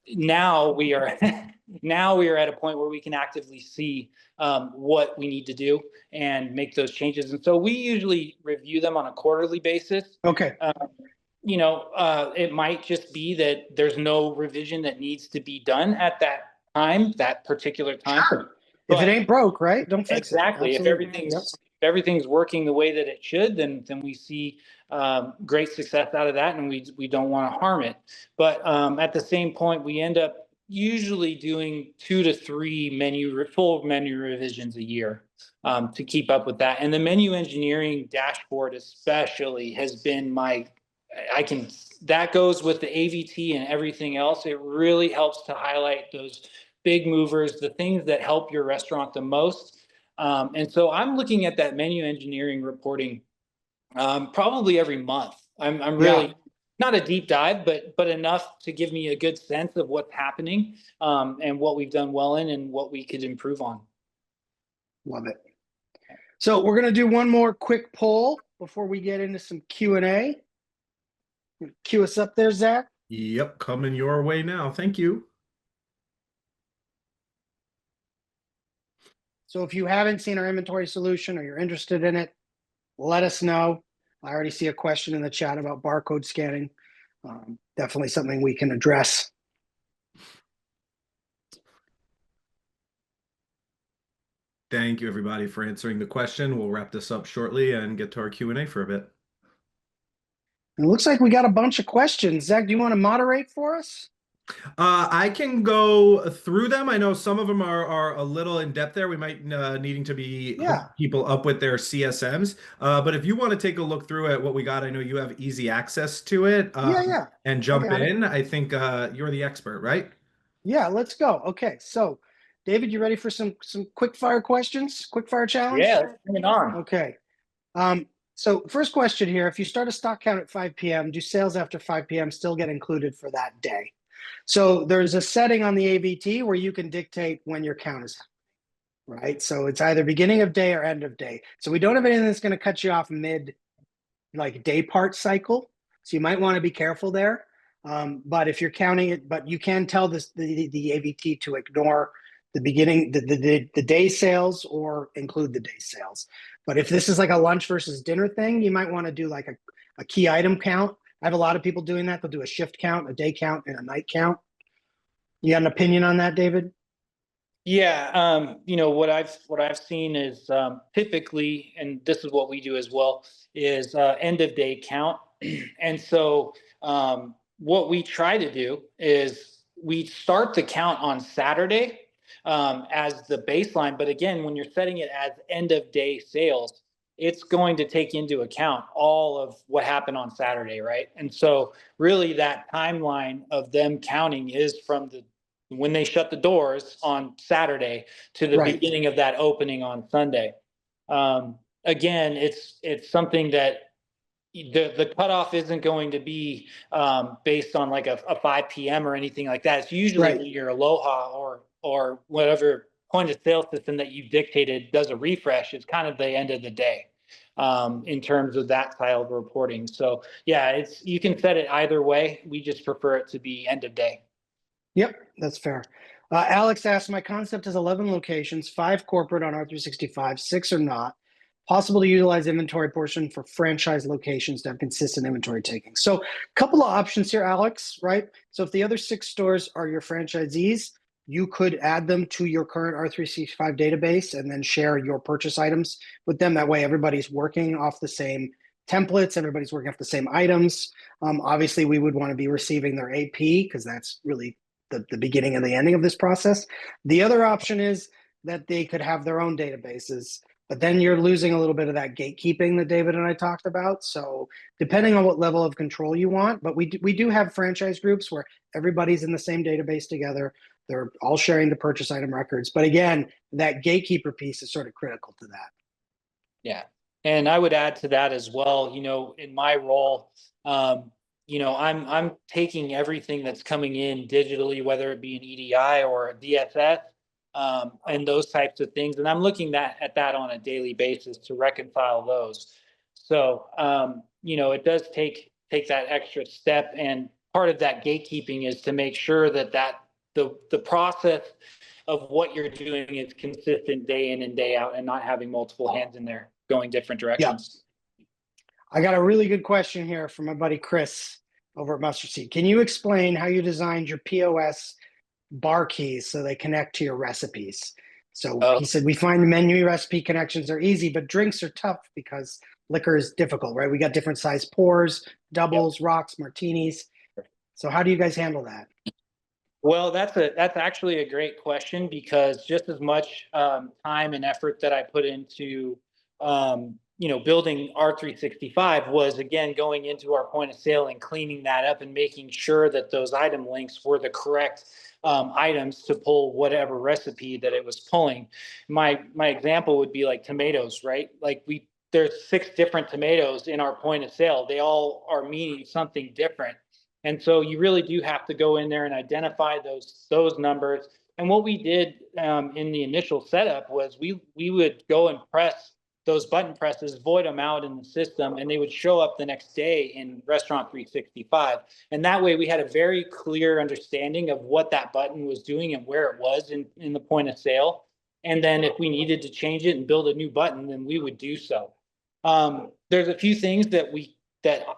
Now we are at a point where we can actively see what we need to do and make those changes. And so we usually review them on a quarterly basis. Okay. It might just be that there's no revision that needs to be done at that time, that particular time. Sure. If it ain't broke, right? Don't fix exactly. it. Exactly. If everything's working the way that it should, then we see great success out of that, and we don't want to harm it. But at the same point, we end up usually doing 2 to 3 full menu revisions a year to keep up with that. And the menu engineering dashboard especially has been that goes with the AVT and everything else. It really helps to highlight those big movers, the things that help your restaurant the most. And so I'm looking at that menu engineering reporting probably every month. I'm really not a deep dive, but enough to give me a good sense of what's happening and what we've done well in and what we could improve on. Love it. So we're going to do one more quick poll before we get into some Q&A. Cue us up there, Zach. Yep, coming your way now. Thank you. So if you haven't seen our inventory solution or you're interested in it, let us know. I already see a question in the chat about barcode scanning. Definitely something we can address. Thank you, everybody, for answering the question. We'll wrap this up shortly and get to our Q&A for a bit. It looks like we got a bunch of questions. Zach, do you want to moderate for us? I can go through them. I know some of them are a little in depth there. We might needing to be hook people up with their CSMs. But if you want to take a look through at what we got, I know you have easy access to it. And jump in. I think you're the expert, right? Yeah, let's go. Okay, so David, you ready for some quick fire questions? Quick fire challenge? Yeah, let's bring it on. Okay. So first question here, if you start a stock count at 5 p.m., do sales after 5 p.m. still get included for that day? So there's a setting on the AVT where you can dictate when your count is happening, right? So it's either beginning of day or end of day. So we don't have anything that's going to cut you off mid day part cycle. So you might want to be careful there. But if you're counting it, but you can tell the AVT to ignore the beginning, the day sales or include the day sales. But if this is like a lunch versus dinner thing, you might want to do like a key item count. I have a lot of people doing that. They'll do a shift count, a day count, and a night count. You got an opinion on that, David? Yeah, what I've seen is typically, and this is what we do as well, is end of day count. And so what we try to do is we start the count on Saturday as the baseline. But again, when you're setting it as end of day sales, it's going to take into account all of what happened on Saturday, right? And so really that timeline of them counting is from when they shut the doors on Saturday to the beginning of that opening on Sunday. Again, it's something that the cutoff isn't going to be based on like a 5 p.m. or anything like that. It's usually when your Aloha or whatever point of sale system that you dictated does a refresh. It's kind of the end of the day in terms of that style of reporting. So yeah, you can set it either way. We just prefer it to be end of day. Yep, that's fair. Alex asks, my concept is 11 locations, 5 corporate on R365, 6 are not. Possible to utilize inventory portion for franchise locations to have consistent inventory taking. So a couple of options here, Alex, right? So if the other 6 stores are your franchisees, you could add them to your current R365 database and then share your purchase items with them. That way everybody's working off the same templates, everybody's working off the same items. Obviously, we would want to be receiving their AP because that's really the beginning and the ending of this process. The other option is that they could have their own databases, but then you're losing a little bit of that gatekeeping that David and I talked about. So depending on what level of control you want, but we do have franchise groups where everybody's in the same database together. They're all sharing the purchase item records. But again, that gatekeeper piece is sort of critical to that. Yeah. And I would add to that as well, in my role, I'm taking everything that's coming in digitally, whether it be an EDI or a DSS, and those types of things. And I'm looking at that on a daily basis to reconcile those. So, it does take that extra step. And part of that gatekeeping is to make sure that the process of what you're doing is consistent day in and day out and not having multiple hands in there going different directions. Yeah. I got a really good question here from my buddy Chris over at Mustard Seed. Can you explain how you designed your POS bar keys so they connect to your recipes? So he said, we find the menu recipe connections are easy, but drinks are tough because liquor is difficult, right? We got different size pours, doubles, rocks, martinis. So how do you guys handle that? Well, that's actually a great question, because just as much time and effort that I put into building R365 was, again, going into our point of sale and cleaning that up and making sure that those item links were the correct items to pull whatever recipe that it was pulling. My example would be like tomatoes, right? Like there's 6 different tomatoes in our point of sale. They all are meaning something different. And so you really do have to go in there and identify those numbers. And what we did in the initial setup was we would go and press those button presses, void them out in the system, and they would show up the next day in Restaurant 365. And that way we had a very clear understanding of what that button was doing and where it was in the point of sale. And then if we needed to change it and build a new button, then we would do so. There's a few things that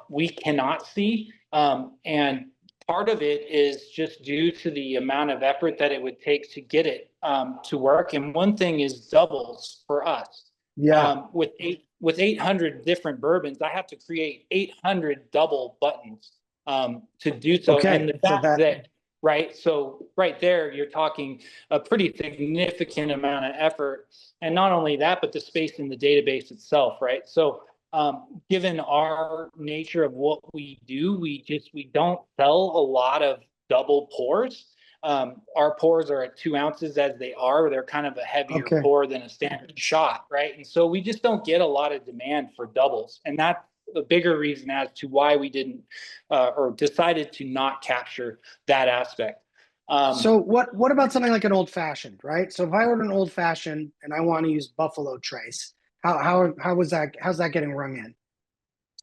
we cannot see. And part of it is just due to the amount of effort that it would take to get it to work. And one thing is doubles for us. Yeah. With 800 different bourbons, I have to create 800 double buttons to do so. Okay. And the fact that, right, so right there, you're talking a pretty significant amount of effort. And not only that, but the space in the database itself, right? So given our nature of what we do, we don't sell a lot of double pours. Our pours are at 2 ounces as they are. They're kind of a heavier pour than a standard shot, right? And so we just don't get a lot of demand for doubles. And that's the bigger reason as to why we didn't or decided to not capture that aspect. So what about something like an old fashioned, right? So if I order an old fashioned and I want to use Buffalo Trace, how's that getting rung in?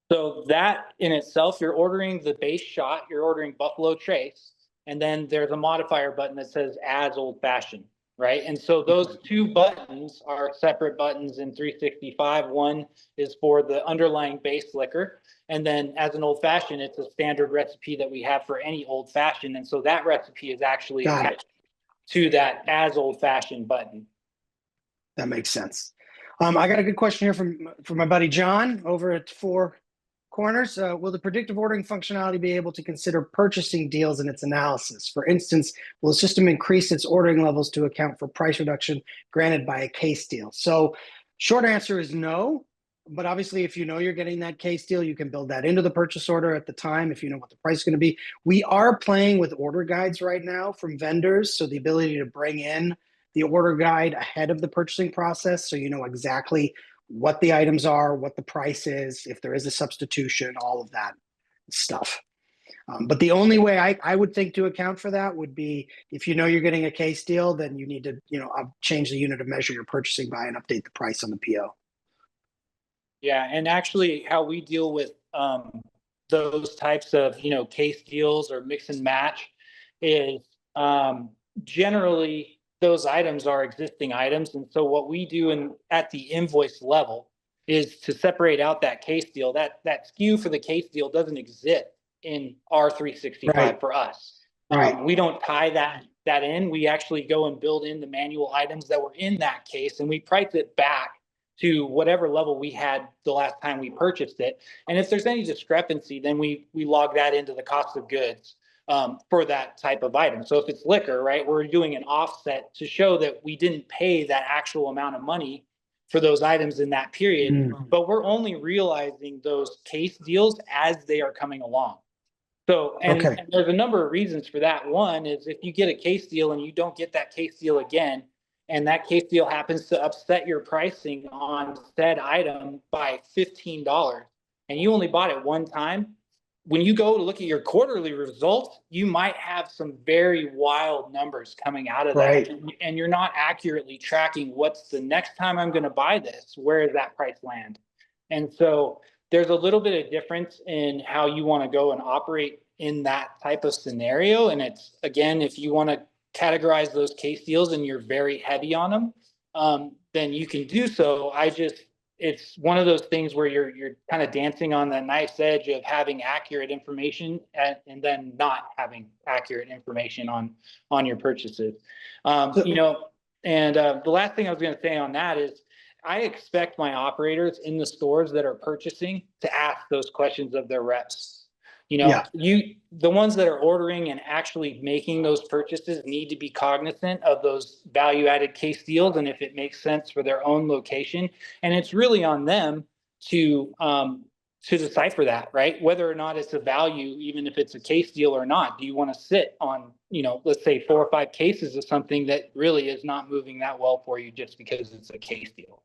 So that in itself, you're ordering the base shot, you're ordering Buffalo Trace, and then there's a modifier button that says as old fashioned, right? And so those 2 buttons are separate buttons in 365. One is for the underlying base liquor. And then as an old fashioned, it's a standard recipe that we have for any old fashioned. And so that recipe is actually attached to that as old fashioned button. That makes sense. I got a good question here from my buddy John over at Four Corners. Will the predictive ordering functionality be able to consider purchasing deals in its analysis? For instance, will the system increase its ordering levels to account for price reduction granted by a case deal? So short answer is no. But obviously, if you know you're getting that case deal, you can build that into the purchase order at the time if you know what the price is going to be. We are playing with order guides right now from vendors. So the ability to bring in the order guide ahead of the purchasing process so you know exactly what the items are, what the price is, if there is a substitution, all of that stuff. But the only way I would think to account for that would be if you know you're getting a case deal, then you need to, change the unit of measure you're purchasing by and update the price on the PO. Yeah, and actually how we deal with those types of, case deals or mix and match is generally those items are existing items. And so what we do at the invoice level is to separate out that case deal. That SKU for the case deal doesn't exist in R365 Right. for us. Right. We don't tie that in. We actually go and build in the manual items that were in that case, and we price it back to whatever level we had the last time we purchased it. And if there's any discrepancy, then we log that into the cost of goods for that type of item. So if it's liquor, right, we're doing an offset to show that we didn't pay that actual amount of money for those items in that period, but we're only realizing those case deals as they are coming along. So, and there's a number of reasons for that. One is if you get a case deal and you don't get that case deal again, and that case deal happens to upset your pricing on said item by $15, and you only bought it one time, when you go to look at your quarterly results, you might have some very wild numbers coming out of that. And you're not accurately tracking what's the next time I'm going to buy this, where does that price land? And so there's a little bit of difference in how you want to go and operate in that type of scenario. And it's, again, if you want to categorize those case deals and you're very heavy on them, then you can do so. It's one of those things where you're kind of dancing on the knife's edge of having accurate information and then not having accurate information on your purchases. And the last thing I was going to say on that is I expect my operators in the stores that are purchasing to ask those questions of their reps. The ones that are ordering and actually making those purchases need to be cognizant of those value-added case deals and if it makes sense for their own location. And it's really on them to decipher that, right? Whether or not it's a value, even if it's a case deal or not. Do you want to sit on, let's say 4 or 5 cases of something that really is not moving that well for you just because it's a case deal?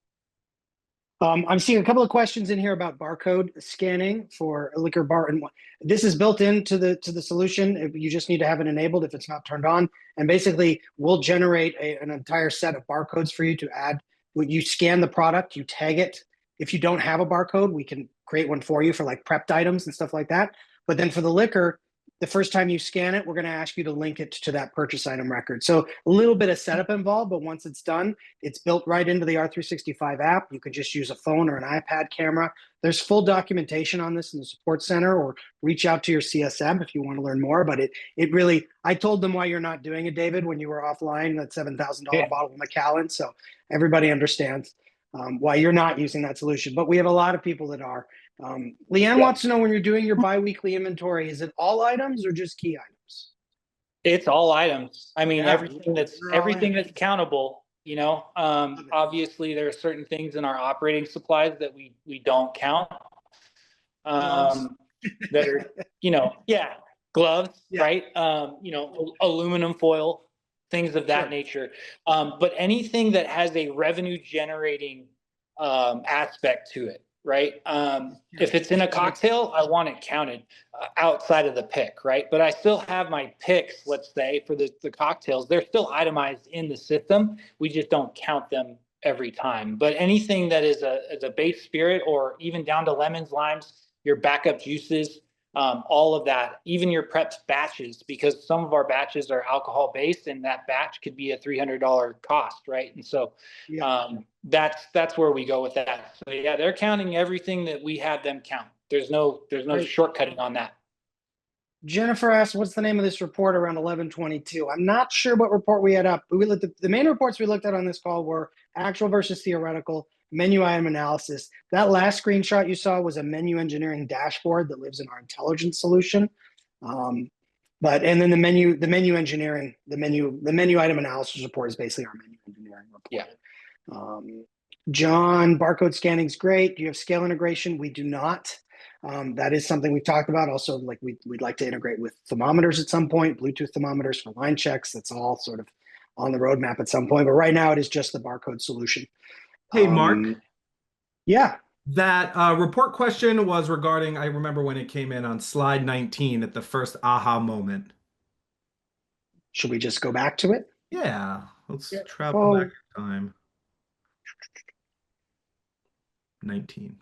I'm seeing a couple of questions in here about barcode scanning for a liquor bar, and this is built into the solution. You just need to have it enabled if it's not turned on, and basically we'll generate an entire set of barcodes for you to add. When you scan the product, you tag it. If you don't have a barcode, we can create one for you for like prepped items and stuff like that. But then for the liquor, the first time you scan it, we're going to ask you to link it to that purchase item record. So a little bit of setup involved, but once it's done, it's built right into the R365 app. You can just use a phone or an iPad camera. There's full documentation on this in the support center, or reach out to your CSM if you want to learn more. But it really, I told them why you're not doing it, David, when you were offline, that $7,000 bottle of Macallan. So everybody understands why you're not using that solution. But we have a lot of people that are. Leanne wants to know, when you're doing your biweekly inventory, is it all items or just key items? It's all items. I mean, everything that's countable, obviously there are certain things in our operating supplies that we don't count. That are, gloves, right? Aluminum foil, things of that nature. But anything that has a revenue generating aspect to it, right? If it's in a cocktail, I want it counted outside of the pick, right? But I still have my picks, let's say, for the cocktails. They're still itemized in the system. We just don't count them every time. But anything that is a base spirit, or even down to lemons, limes, your backup juices, all of that, even your prepped batches, because some of our batches are alcohol based, and that batch could be a $300 cost, right? And so that's where we go with that. So yeah, they're counting everything that we have them count. There's no shortcutting on that. Jennifer asked, what's the name of this report around 1122? I'm not sure what report we had up, but we looked at the main reports we looked at on this call were actual versus theoretical, menu item analysis. That last screenshot you saw was a menu engineering dashboard that lives in our intelligence solution. And then the menu engineering, the menu item analysis report is basically our menu engineering report. Yeah. John, barcode scanning is great. Do you have scale integration? We do not. That is something we've talked about. Also, like we'd like to integrate with thermometers at some point, Bluetooth thermometers for line checks. That's all sort of on the roadmap at some point. But right now, it is just the barcode solution. Hey, Mark. Yeah. That report question was regarding, I remember when it came in on slide 19 at the first aha moment. Should we just go back to it? Yeah, let's Yeah. travel back Oh, in time. 19.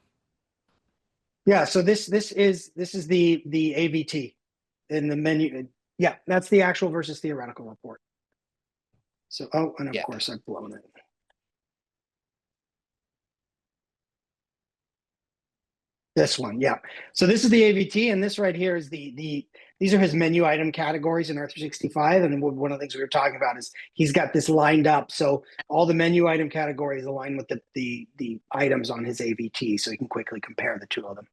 yeah. So this is the AVT in the menu. Yeah, that's the actual versus theoretical report. So, oh, and of Yeah. course I've blown it. This one, yeah. So this is the AVT, and this right here is these are his menu item categories in R365. And one of the things we were talking about is he's got this lined up. So all the menu item categories align with the items on his AVT, so you can quickly compare the two of them.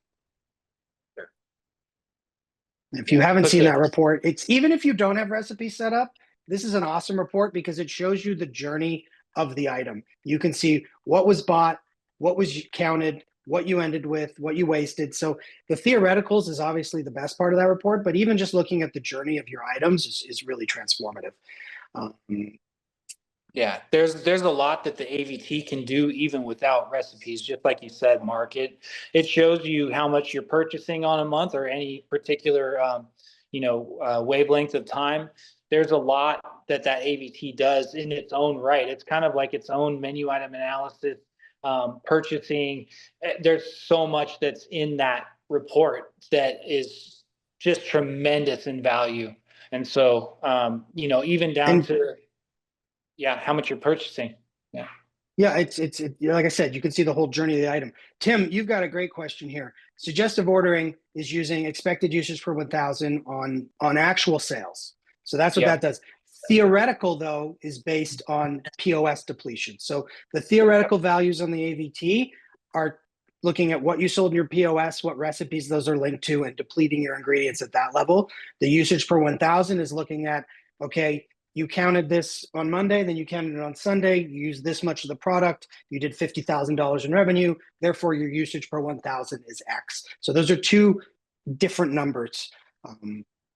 Sure. If you Yeah. haven't Put seen the that report, it's even if you don't have recipes set up, this is an awesome report because it shows you the journey of the item. You can see what was bought, what was counted, what you ended with, what you wasted. So the theoreticals is obviously the best part of that report, but even just looking at the journey of your items is really transformative. Um, Yeah, there's a lot that the AVT can do even without recipes, just like you said, Mark. It shows you how much you're purchasing on a month or any particular wavelength of time. There's a lot that AVT does in its own right. It's kind of like its own menu item analysis, purchasing. There's so much that's in that report that is just tremendous in value. And so, even down and to how much you're purchasing. Yeah. Yeah, like I said, you can see the whole journey of the item. Tim, you've got a great question here. Suggestive ordering is using expected usage per 1,000 on actual sales. So that's what that Yep. does. Theoretical, though, is based on POS depletion. So the Yep. theoretical values on the AVT are looking at what you sold in your POS, what recipes those are linked to, and depleting your ingredients at that level. The usage per 1,000 is looking at, okay, you counted this on Monday, then you counted it on Sunday, you used this much of the product, you did $50,000 in revenue, therefore your usage per 1,000 is X. So those are two different numbers.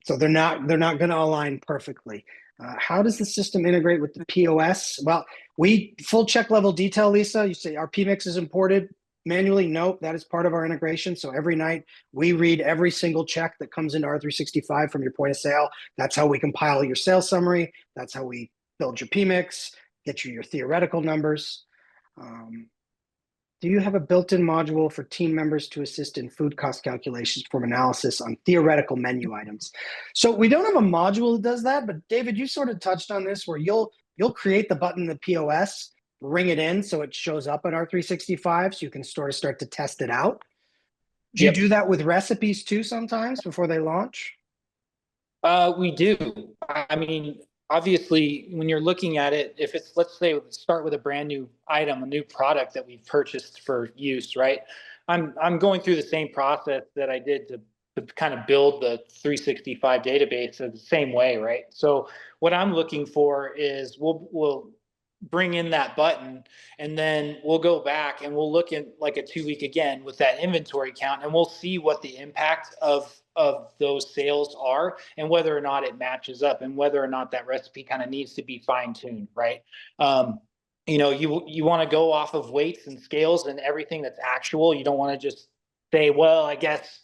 So they're not going to align perfectly. How does the system integrate with the POS? Well, we full check level detail, Lisa. You say our PMix is imported manually. Nope, that is part of our integration. So every night we read every single check that comes into R365 from your point of sale. That's how we compile your sales summary. That's how we build your PMix, get you your theoretical numbers. Do you have a built-in module for team members to assist in food cost calculations from analysis on theoretical menu items? So we don't have a module that does that, but David, you sort of touched on this where you'll create the button in the POS, ring it in so it shows up in R365 so you can sort of start to test it out. Do you Yep. do that with recipes too sometimes before they launch? We do. I mean, obviously, when you're looking at it, if it's, let's say, start with a brand new item, a new product that we've purchased for use, right? I'm going through the same process that I did to kind of build the 365 database the same way, right? So what I'm looking for is we'll bring in that button and then we'll go back and we'll look at like a 2 week again with that inventory count and we'll see what the impact of those sales are and whether or not it matches up and whether or not that recipe kind of needs to be fine-tuned, right? You want to go off of weights and scales and everything that's actual. You don't want to just say, well, I guess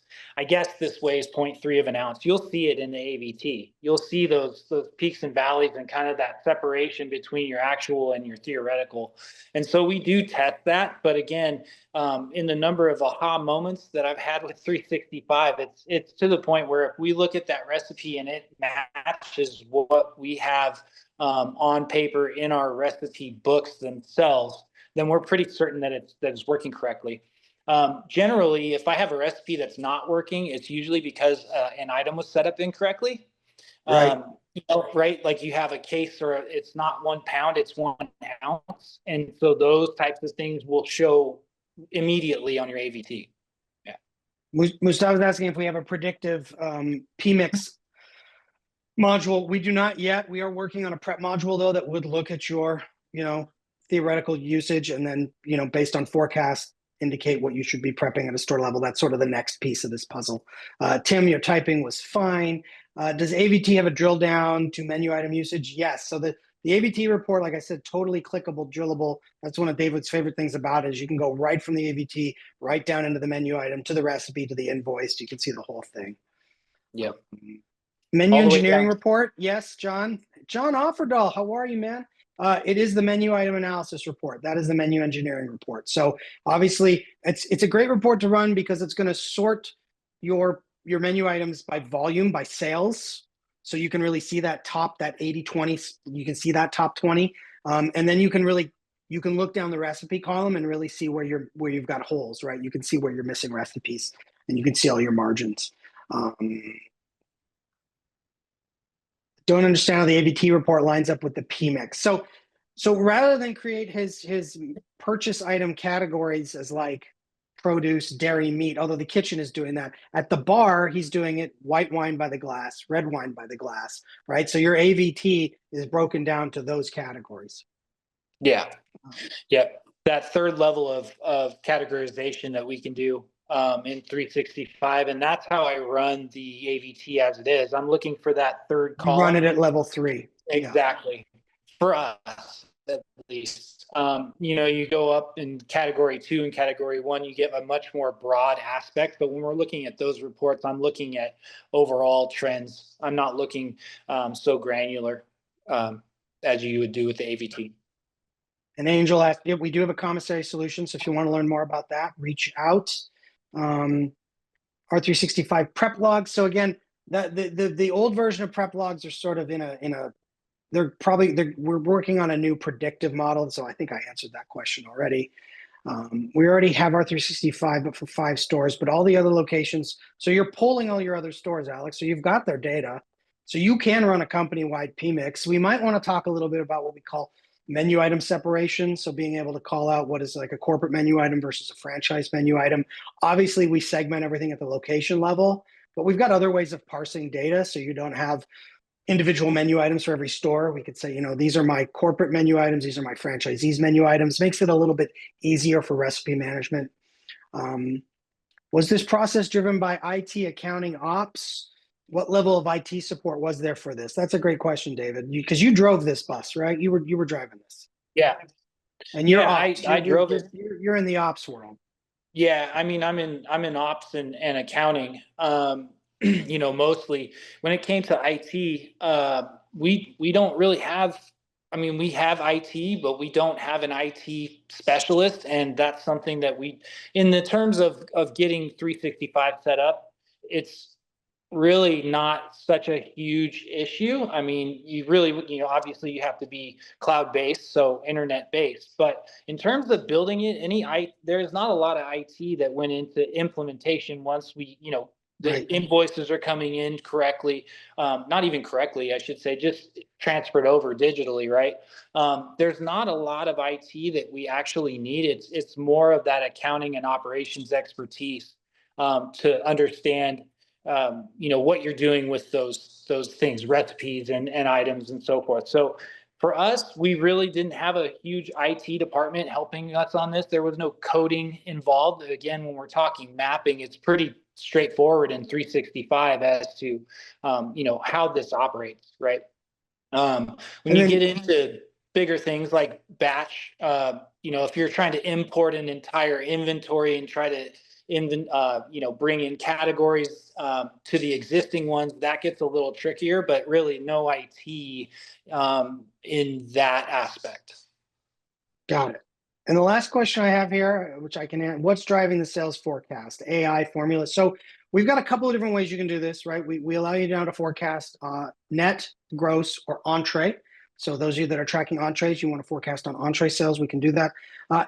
this weighs 0.3 of an ounce. You'll see it in the AVT. You'll see those peaks and valleys and kind of that separation between your actual and your theoretical. And so we do test that. But again, in the number of aha moments that I've had with 365, it's to the point where if we look at that recipe and it matches what we have on paper in our recipe books themselves, then we're pretty certain that it's working correctly. Generally, if I have a recipe that's not working, it's usually because an item was set up incorrectly. Right. Right? Like you have a case or it's not 1 pound, it's 1 ounce. And so those types of things will show immediately on your AVT. Yeah. Mustafa was asking if we have a predictive PMix module. We do not yet. We are working on a prep module though that would look at your, theoretical usage and then, based on forecast, indicate what you should be prepping at a store level. That's sort of the next piece of this puzzle. Tim, your typing was fine. Does AVT have a drill down to menu item usage? Yes. So the The AVT report, like I said, totally clickable, drillable. That's one of David's favorite things about it, is you can go right from the AVT right down into the menu item to the recipe to the invoice. You can see the whole thing. Yep. Menu All the way engineering down. report. Yes, John. John Offerdahl, how are you, man? It is the menu item analysis report. That is the menu engineering report. So obviously, it's a great report to run because it's going to sort your menu items by volume, by sales. So you can really see that top, that 80-20, you can see that top 20. And then you can look down the recipe column and really see where you've got holes, right? You can see where you're missing recipes, and you can see all your margins. Don't understand how the AVT report lines up with the PMix. So rather than create his purchase item categories as like produce, dairy, meat, although the kitchen is doing that, at the bar, he's doing it white wine by the glass, red wine by the glass, right? So your AVT is broken down to those categories. Yeah. Yep. That third level of categorization that we can do in 365. And that's how I run the AVT as it is. I'm looking for that third You run column. it at level 3. Exactly. Yeah. For us, at least. You go up in category 2 and category 1, you get a much more broad aspect. But when we're looking at those reports, I'm looking at overall trends. I'm not looking so granular as you would do with the AVT. And Angel asked, yeah, we do have a commissary solution. So if you want to learn more about that, reach out. R365 prep logs. So again, the old version of prep logs are sort of we're working on a new predictive model. So I think I answered that question already. We already have R365, but for 5 stores, but all the other locations. So you're pulling all your other stores, Alex. So you've got their data. So you can run a company-wide PMix. We might want to talk a little bit about what we call menu item separation. So being able to call out what is like a corporate menu item versus a franchise menu item. Obviously, we segment everything at the location level, but we've got other ways of parsing data. So you don't have individual menu items for every store. We could say, these are my corporate menu items. These are my franchisees menu items. Makes it a little bit easier for recipe management. Was this process driven by IT, accounting, ops? What level of IT support was there for this? That's a great question, David, because you drove this bus, right? You were driving this. Yeah. And you're ops. I drove it. You're in the ops world. Yeah, I mean, I'm in ops and accounting. Mostly when it came to IT, we don't really have. I mean, we have IT, but we don't have an IT specialist, and that's something that in the terms of getting 365 set up, it's really not such a huge issue. I mean, you really, obviously you have to be cloud-based, so internet-based. But in terms of building it, there's not a lot of IT that went into implementation once the Right. invoices are coming in correctly, not even correctly, I should say, just transferred over digitally, right? There's not a lot of IT that we actually need. It's more of that accounting and operations expertise to understand what you're doing with those things, recipes and items and so forth. So for us, we really didn't have a huge IT department helping us on this. There was no coding involved. Again, when we're talking mapping, it's pretty straightforward in 365 as to how this operates, right? When you get into bigger things like batch, if you're trying to import an entire inventory and try to bring in categories to the existing ones, that gets a little trickier, but really no IT in that aspect. Got it. And the last question I have here, which I can answer, what's driving the sales forecast? AI formula. So we've got a couple of different ways you can do this, right? We allow you now to forecast net, gross, or entree. So those of you that are tracking entrees, you want to forecast on entree sales, we can do that.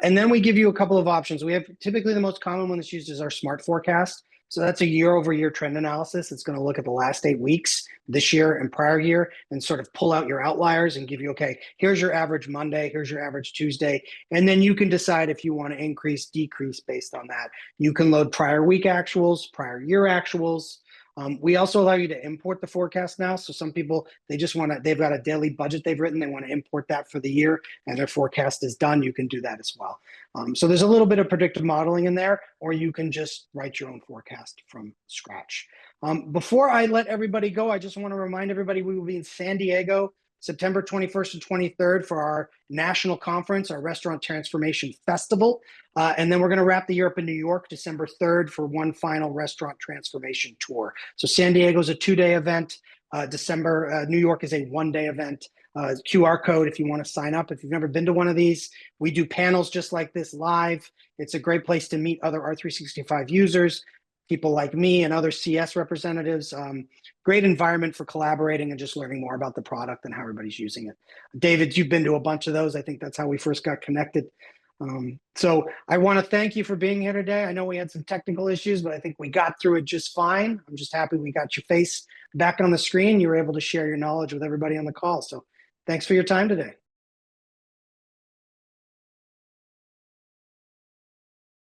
And then we give you a couple of options. We have typically the most common one that's used is our smart forecast. So that's a year-over-year trend analysis. It's going to look at the last 8 weeks, this year and prior year, and sort of pull out your outliers and give you, okay, here's your average Monday, here's your average Tuesday, and then you can decide if you want to increase, decrease based on that. You can load prior week actuals, prior year actuals. We also allow you to import the forecast now. So some people, they've got a daily budget they've written, they want to import that for the year, and their forecast is done. You can do that as well. So there's a little bit of predictive modeling in there, or you can just write your own forecast from scratch. Before I let everybody go, I just want to remind everybody we will be in San Diego September 21st and 23rd for our national conference, our Restaurant Transformation Festival. And then we're going to wrap the year up in New York, December 3rd for one final restaurant transformation tour. So San Diego's a 2-day event. New York is a 1-day event. QR code if you want to sign up. If you've never been to one of these, we do panels just like this live. It's a great place to meet other R365 users, people like me and other CS representatives. Great environment for collaborating and just learning more about the product and how everybody's using it. David, you've been to a bunch of those. I think that's how we first got connected. So I want to thank you for being here today. I know we had some technical issues, but I think we got through it just fine. I'm just happy we got your face back on the screen. You were able to share your knowledge with everybody on the call. So thanks for your time today.